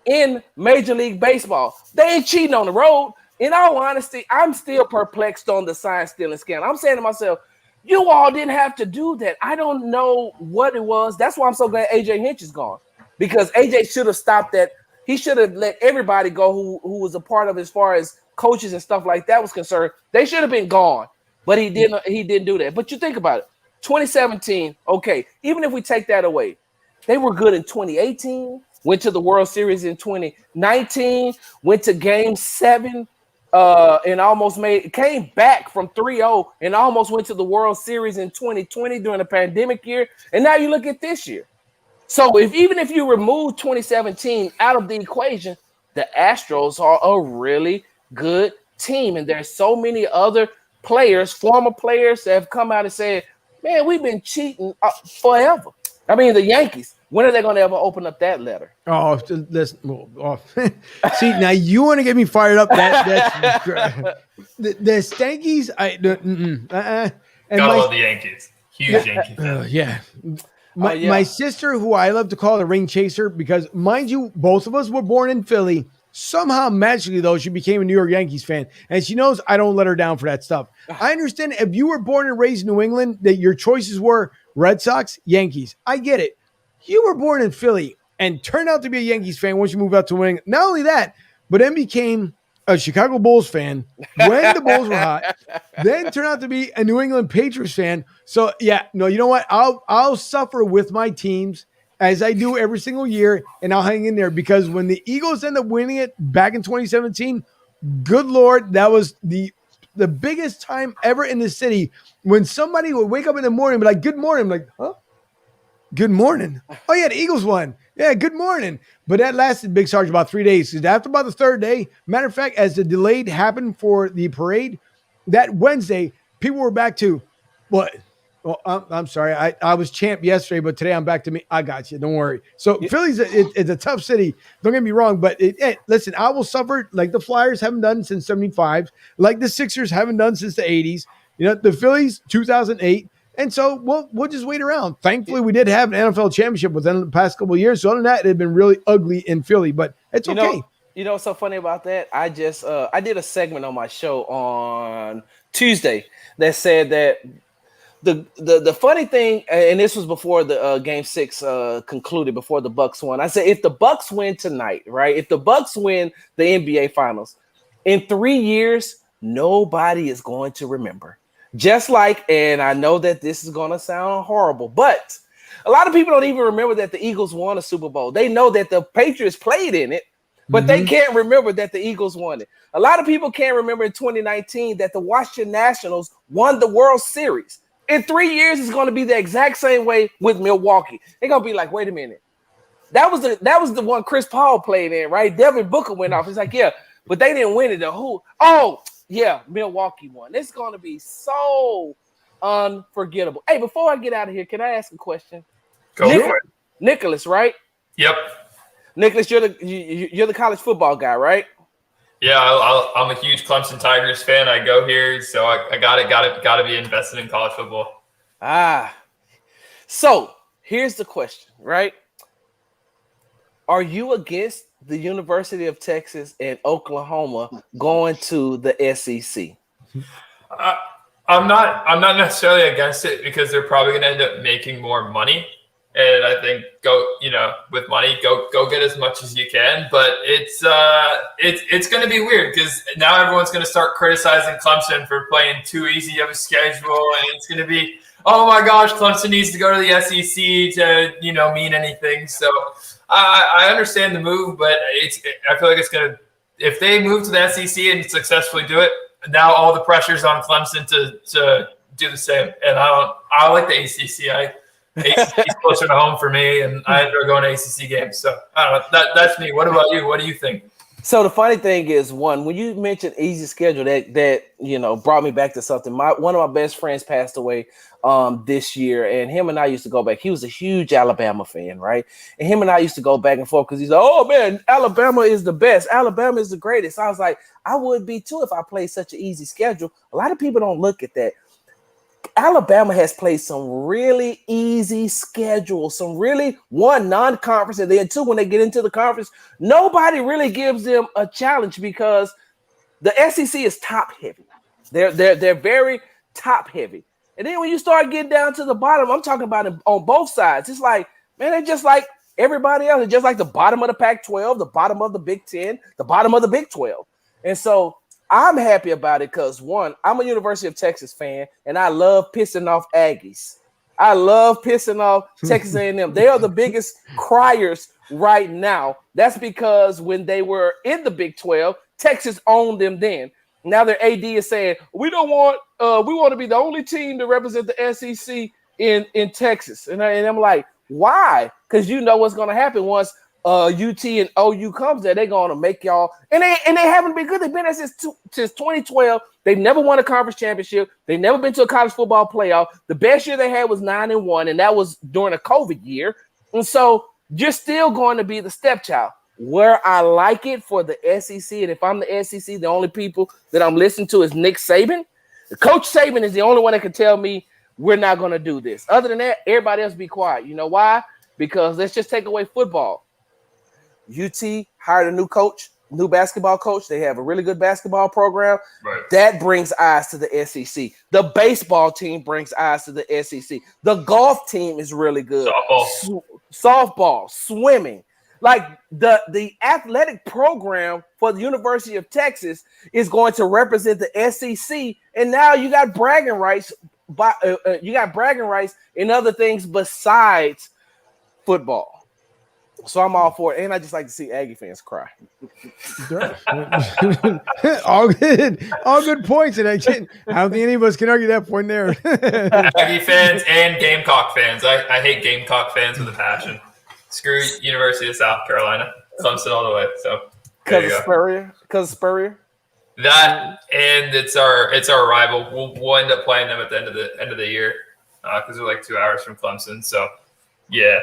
in Major League Baseball. They ain't cheating on the road. In all honesty, I'm still perplexed on the sign-stealing scandal. I'm saying to myself, you all didn't have to do that. I don't know what it was. That's why I'm so glad AJ Hinch is gone, because AJ should have stopped that. He should have let everybody go who was a part of, as far as coaches and stuff like that was concerned. They should have been gone, but he didn't do that. But you think about it, 2017, okay, even if we take that away, They were good in 2018, went to the World Series in 2019, went to Game 7 and almost came back from 3-0 and almost went to the World Series in 2020 during the pandemic year. And now you look at this year. So even if you remove 2017 out of the equation, the Astros are a really good team. And there's so many other players, former players, that have come out and said, man, we've been cheating forever. I mean, the Yankees, when are they going to ever open up that letter? Oh, listen. See, now you want to get me fired up. That's the Stankies. And Gotta love the Yankees. Huge Yankee fan. Yeah. My sister, who I love to call the ring chaser, because mind you, both of us were born in Philly. Somehow, magically, though, she became a New York Yankees fan. And she knows I don't let her down for that stuff. I understand if you were born and raised in New England, that your choices were Red Sox, Yankees. I get it. You were born in Philly and turned out to be a Yankees fan once you moved out to New England. Not only that, but then became a Chicago Bulls fan when the Bulls were hot. Then turned out to be a New England Patriots fan. So, yeah, no, you know what? I'll suffer with my teams as I do every single year, and I'll hang in there, because when the Eagles end up winning it back in 2017, good Lord, that was the biggest time ever in the city when somebody would wake up in the morning and be like, good morning. I'm like, huh? Good morning. Oh, yeah, the Eagles won. Yeah, good morning. But that lasted, Big Sarge, about 3 days. Because after about the third day, matter of fact, as the delayed happened for the parade, that Wednesday, people were back to, what? Well, I'm sorry. I was champ yesterday, but today I'm back to me. I got you. Don't worry. So Philly's it's a tough city. Don't get me wrong, but listen, I will suffer like the Flyers haven't done since 75, like the Sixers haven't done since the 80s. You know, the Phillies, 2008. And so we'll just wait around. Thankfully, we did have an NFL championship within the past couple of years. So other than that, it had been really ugly in Philly, but it's okay. You know what's so funny about that? I just I did a segment on my show on Tuesday that said that the funny thing, and this was before the Game 6 concluded, before the Bucks won. I said, if the Bucks win tonight, right? If the Bucks win the NBA Finals, in 3 years, nobody is going to remember. Just like, and I know that this is going to sound horrible, but a lot of people don't even remember that the Eagles won a Super Bowl. They know that the Patriots played in it, but they can't remember that the Eagles won it. A lot of people can't remember in 2019 that the Washington Nationals won the World Series. In 3 years, it's going to be the exact same way with Milwaukee. They're going to be like, wait a minute. That was the one Chris Paul played in, right? Devin Booker went off. It's like, yeah, but they didn't win it. Who? Oh, yeah, Milwaukee won. It's going to be so unforgettable. Hey, before I get out of here, can I ask a question? Go for it. Nicholas, right? Yep. Nicholas, you're the college football guy, right? Yeah, I'm a huge Clemson Tigers fan. I go here, so I got to be invested in college football. So here's the question, right? Are you against the University of Texas and Oklahoma going to the SEC? I'm not necessarily against it, because they're probably going to end up making more money. And I think with money, go get as much as you can. But it's going to be weird, because now everyone's going to start criticizing Clemson for playing too easy of a schedule, and it's going to be, oh my gosh, Clemson needs to go to the SEC to mean anything. So I understand the move, but I feel like it's going to, if they move to the SEC and successfully do it, now all the pressure's on Clemson to do the same. And I like the ACC. ACC is closer to home for me, and I enjoy going to ACC games. So I don't know. That's me. What about you? What do you think? So the funny thing is, when you mentioned easy schedule, that brought me back to something. One of my best friends passed away this year, and him and I used to go back. He was a huge Alabama fan, right? And him and I used to go back and forth, because he's like, oh man, Alabama is the best. Alabama is the greatest. I was like, I would be too if I played such an easy schedule. A lot of people don't look at that. Alabama has played some really easy schedules, some really, one, non-conference, and then two, when they get into the conference, nobody really gives them a challenge, because the SEC is top heavy. They're very top heavy. And then when you start getting down to the bottom, I'm talking about it on both sides. It's like, man, they're just like everybody else. They're just like the bottom of the Pac-12, the bottom of the Big 10, the bottom of the Big 12. And so I'm happy about it because, one, I'm a University of Texas fan, and I love pissing off Aggies. I love pissing off Texas A&M. They are the biggest criers right now. That's because when they were in the Big 12, Texas owned them then. Now their AD is saying, we want to be the only team to represent the SEC in Texas. And I'm like, why? Because you know what's going to happen once UT and OU comes there. They're going to make y'all. And they haven't been good. They've been there since 2012. They've never won a conference championship. They've never been to a college football playoff. The best year they had was 9-1, and that was during a COVID year. And so you're still going to be the stepchild. Where I like it for the SEC, and if I'm the SEC, the only people that I'm listening to is Nick Saban. Coach Saban is the only one that can tell me we're not going to do this. Other than that, everybody else be quiet. You know why? Because let's just take away football. UT hired a new coach, new basketball coach. They have a really good basketball program. Right. That brings eyes to the SEC. The baseball team brings eyes to the SEC. The golf team is really good. Softball, swimming. Like the athletic program for the University of Texas is going to represent the SEC, and now you got bragging rights. You got bragging rights in other things besides football. So I'm all for it, and I just like to see Aggie fans cry. all good points, and I don't think any of us can argue that point there. Aggie fans and Gamecock fans. I hate Gamecock fans with a passion. Screw University of South Carolina, Clemson all the way. So because of Spurrier. That and it's our rival. We'll end up playing them at the end of the year because they're like 2 hours from Clemson. So yeah,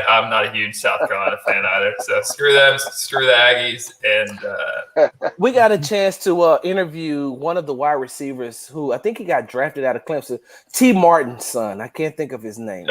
I'm not a huge South Carolina fan either. So screw them, screw the Aggies, and we got a chance to interview one of the wide receivers who I think he got drafted out of Clemson, T. Martin's son. I can't think of his name.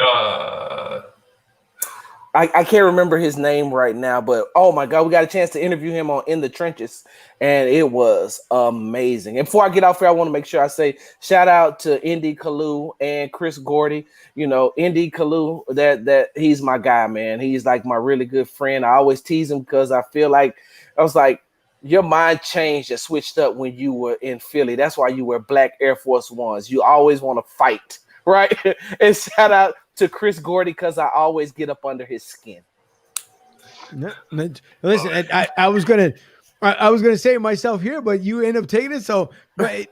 I can't remember his name right now, but oh my God, we got a chance to interview him on In the Trenches, and it was amazing. And before I get off here, I want to make sure I say shout out to ND Kalu and Chris Gordy. You know, ND Kalu, that he's my guy, man. He's like my really good friend. I always tease him because I feel like I was like, your mind changed and switched up when you were in Philly. That's why you wear black Air Force Ones. You always want to fight, right? And shout out to Chris Gordy because I always get up under his skin. No, listen, I was gonna say it myself here, but you end up taking it. So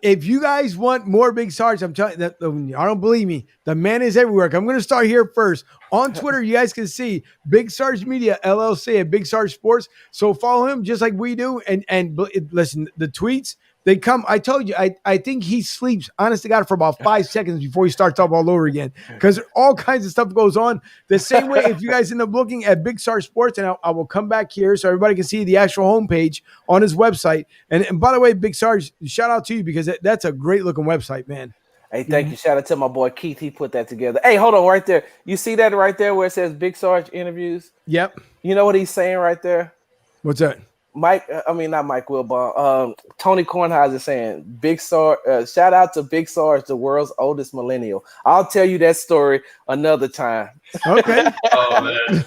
if you guys want more Big Sarge, I'm telling you, I don't believe me. The man is everywhere. I'm going to start here first. On Twitter, you guys can see Big Sarge Media LLC at Big Sarge Sports. So follow him just like we do. And listen, the tweets, they come. I told you, I think he sleeps, honest to God, for about 5 seconds before he starts up all over again. Because all kinds of stuff goes on. The same way, if you guys end up looking at Big Sarge Sports, and I will come back here so everybody can see the actual homepage on his website. And by the way, Big Sarge, shout out to you because that's a great looking website, man. Hey, thank you. Shout out to my boy Keith. He put that together. Hey, hold on right there. You see that right there where it says Big Sarge interviews? Yep. You know what he's saying right there? What's that? Not Mike Wilbon. Tony Kornheiser is saying Big Sarge. Shout out to Big Sarge, the world's oldest millennial. I'll tell you that story another time. Okay. Oh man.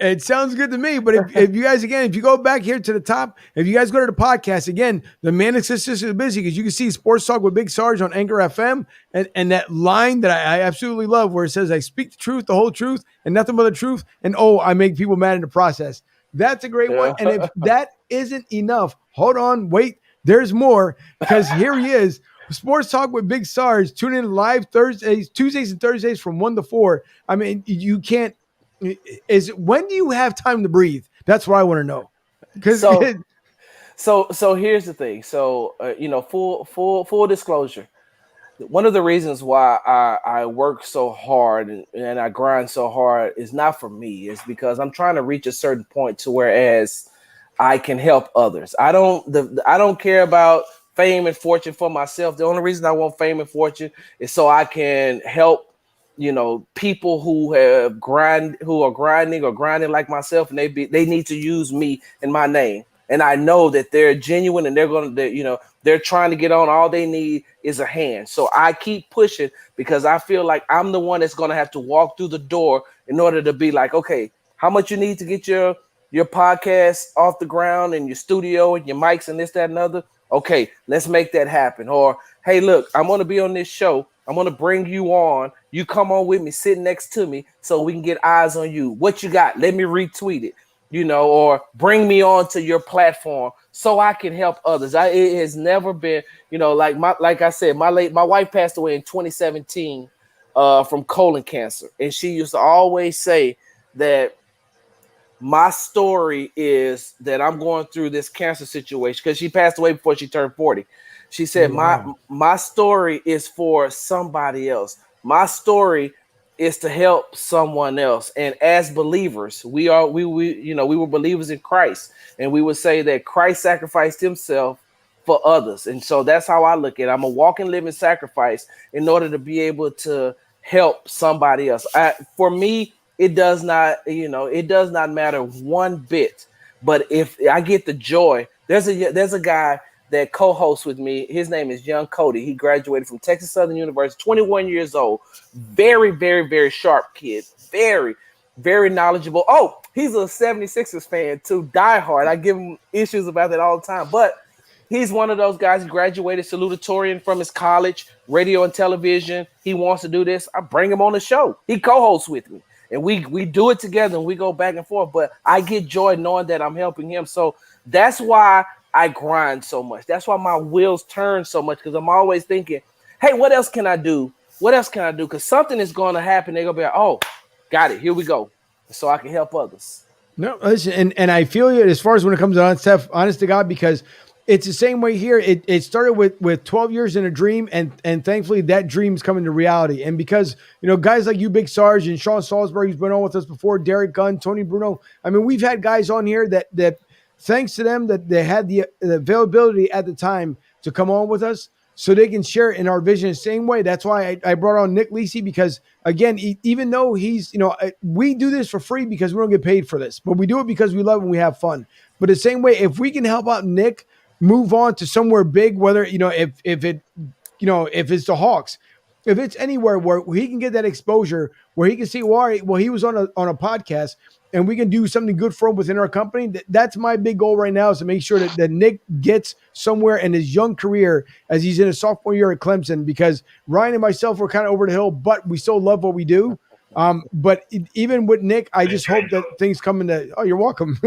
It sounds good to me. But if you guys, again, if you go back here to the top, if you guys go to the podcast, again, the man assistant is busy because you can see Sports Talk with Big Sarge on Anchor FM and that line that I absolutely love where it says, I speak the truth, the whole truth, and nothing but the truth. And I make people mad in the process. That's a great one. And if that isn't enough, hold on, wait, there's more because here he is. Sports Talk with Big Sarge. Tune in live Tuesdays and Thursdays from 1 to 4. I mean, you can't. When do you have time to breathe? That's what I want to know. Because so here's the thing. So full disclosure. One of the reasons why I work so hard and I grind so hard is not for me. It's because I'm trying to reach a certain point to whereas I can help others. I don't care about fame and fortune for myself. The only reason I want fame and fortune is so I can help, people who are grinding like myself, and they need to use me and my name. And I know that they're genuine and they're trying to get on. All they need is a hand. So I keep pushing because I feel like I'm the one that's going to have to walk through the door in order to be like, okay, how much you need to get your podcast off the ground and your studio and your mics and this, that, and other. Okay, let's make that happen. Or, hey, look, I'm going to be on this show I'm gonna bring you on. You come on with me, sit next to me, so we can get eyes on you. What you got? Let me retweet it, or bring me on to your platform so I can help others. It has never been, like I said, my wife passed away in 2017 from colon cancer, and she used to always say that my story is that I'm going through this cancer situation because she passed away before she turned 40. She said, my story is for somebody else. My story is to help someone else. And as believers, we were believers in Christ, and we would say that Christ sacrificed himself for others. And so that's how I look at it. I'm a walking, living sacrifice in order to be able to help somebody else. For me, it does not matter one bit. But if I get the joy, there's a guy that co-hosts with me. His name is Young Cody. He graduated from Texas Southern University, 21 years old. Very, very, very sharp kid. Very, very knowledgeable. Oh, he's a 76ers fan too, diehard. I give him issues about that all the time. But he's one of those guys. He graduated salutatorian from his college, radio and television. He wants to do this. I bring him on the show. He co-hosts with me. And we do it together and we go back and forth. But I get joy knowing that I'm helping him. So that's why I grind so much. That's why my wheels turn so much, because I'm always thinking, hey, what else can I do? What else can I do? Because something is going to happen. They're going to be like, oh, got it. Here we go. So I can help others. No, listen, and I feel you as far as when it comes to Steph, honest to God, because it's the same way here. It started with 12 years in a dream, and thankfully that dream's coming to reality. And because, guys like you, Big Sarge, and Sean Salisbury's been on with us before, Derek Gunn, Tony Bruno. I mean, we've had guys on here that thanks to them that they had the availability at the time to come on with us so they can share in our vision the same way. That's why I brought on Nick Lisi, because, again, even though he's, we do this for free because we don't get paid for this, but we do it because we love it and we have fun. But the same way, if we can help out Nick move on to somewhere big, whether, if it's the Hawks, if it's anywhere where he can get that exposure, where he can see, well, he was on a podcast and we can do something good for him within our company. That's my big goal right now, is to make sure that Nick gets somewhere in his young career as he's in his sophomore year at Clemson, because Ryan and myself were kind of over the hill, but we still love what we do. But even with Nick, I just hope that things come into, oh, you're welcome,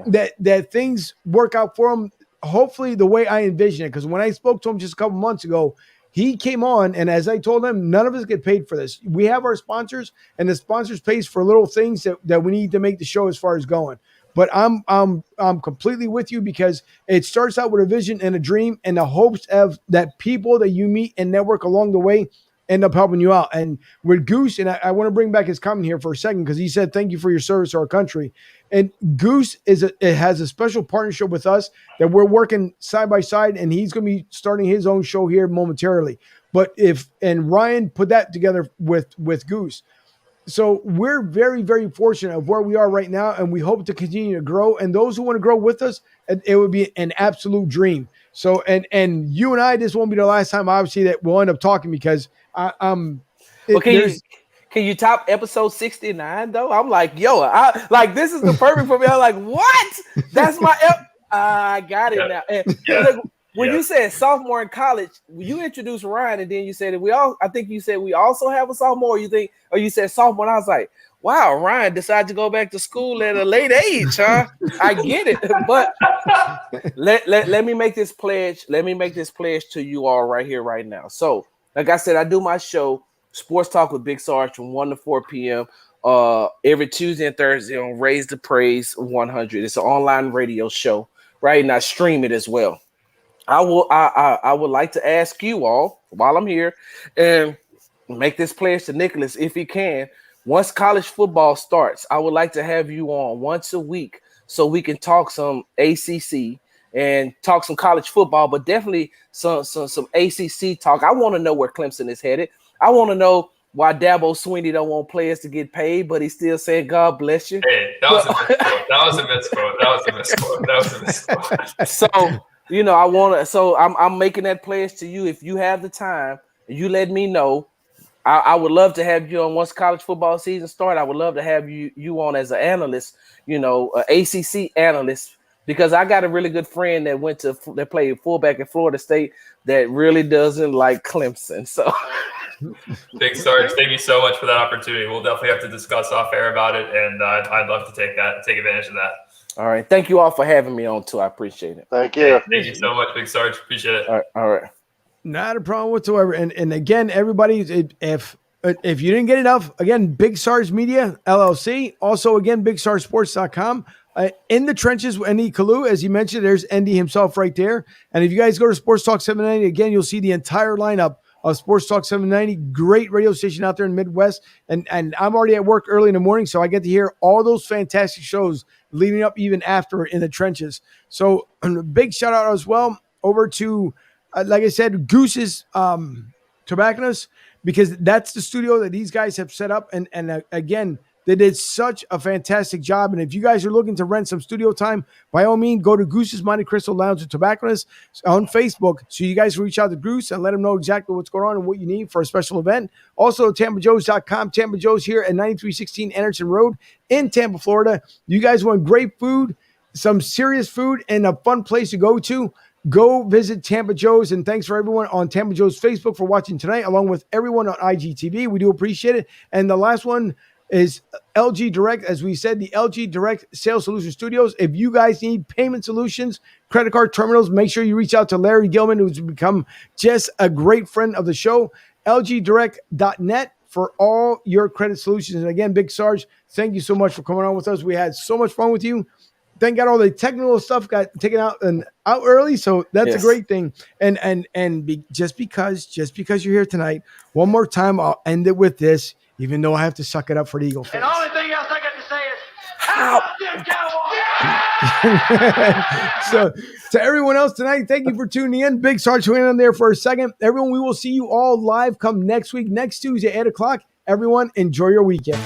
that things work out for him, hopefully the way I envision it. Because when I spoke to him just a couple months ago, he came on, and as I told him, none of us get paid for this. We have our sponsors, and the sponsors pays for little things that we need to make the show as far as going. But I'm completely with you, because it starts out with a vision and a dream, and the hopes of that people that you meet and network along the way end up helping you out. And with Goose, and I want to bring back his comment here for a second, because he said, thank you for your service to our country. And Goose has a special partnership with us that we're working side by side, and he's going to be starting his own show here momentarily. But Ryan put that together with Goose. So we're very, very fortunate of where we are right now, and we hope to continue to grow. And those who want to grow with us, it would be an absolute dream. So, and you and I, this won't be the last time, obviously, that we'll end up talking, because can you top episode 69 though? I'm like, this is the perfect for me. I'm like, what? That's my I got it now. And look, when you said sophomore in college, you introduced Ryan, and then you said that I think you said we also have a sophomore. Or you said sophomore, and I was like, wow, Ryan decided to go back to school at a late age, huh? I get it. But let me make this pledge. Let me make this pledge to you all right here, right now. So, like I said, I do my show, Sports Talk with Big Sarge, from 1 to 4 p.m. Every Tuesday and Thursday on Raise the Praise 100. It's an online radio show, right? And I stream it as well. I would like to ask you all, while I'm here, and make this pledge to Nicholas, if he can. Once college football starts, I would like to have you on once a week so we can talk some ACC and talk some college football, but definitely some ACC talk. I want to know where Clemson is headed. I want to know why Dabo Swinney don't want players to get paid, but he's still saying, God bless you. Hey, that was a misquote. So, I'm making that pledge to you. If you have the time, you let me know. I would love to have you on once college football season start. I would love to have you on as an analyst, an ACC analyst, because I got a really good friend that played fullback at Florida State that really doesn't like Clemson. So Big Sarge, thank you so much for that opportunity. We'll definitely have to discuss off air about it, and I'd love to take advantage of that. All right. Thank you all for having me on too. I appreciate it. Thank you. Thank you so much, Big Sarge. Appreciate it. All right. Not a problem whatsoever. And again, everybody, if you didn't get enough, again, Big Sarge Media LLC. Also, again, BigSargeSports.com. In the trenches with ND Kalu, as you mentioned, there's ND himself right there. And if you guys go to Sports Talk 790, again, you'll see the entire lineup of Sports Talk 790. Great radio station out there in the Midwest. And I'm already at work early in the morning, so I get to hear all those fantastic shows leading up even after in the trenches. So big shout out as well over to, like I said, Goose's Tobacconist, because that's the studio that these guys have set up. And again, they did such a fantastic job. And if you guys are looking to rent some studio time, by all means, go to Goose's Monte Cristo Lounge and Tobacconist on Facebook. So you guys reach out to Goose and let him know exactly what's going on and what you need for a special event. Also, TampaJoes.com. Tampa Joe's here at 9316 Anderson Road in Tampa, Florida. You guys want great food, some serious food, and a fun place to go to. Go visit Tampa Joe's, and thanks for everyone on Tampa Joe's Facebook for watching tonight, along with everyone on IGTV. We do appreciate it. And the last one is LG Direct. As we said, the LG Direct Sales Solution Studios. If you guys need payment solutions, credit card terminals, make sure you reach out to Larry Gilman, who's become just a great friend of the show. LGDirect.net for all your credit solutions. And again, Big Sarge, thank you so much for coming on with us. We had so much fun with you. Thank God all the technical stuff got taken out early, so that's a great thing. Just because you're here tonight, one more time, I'll end it with this, even though I have to suck it up for the Eagle fans. And the only thing else I got to say is, how about them Cowboys? So to everyone else tonight, thank you for tuning in. Big Sarge went on there for a second. Everyone, we will see you all live come next week, next Tuesday, 8 o'clock. Everyone, enjoy your weekend.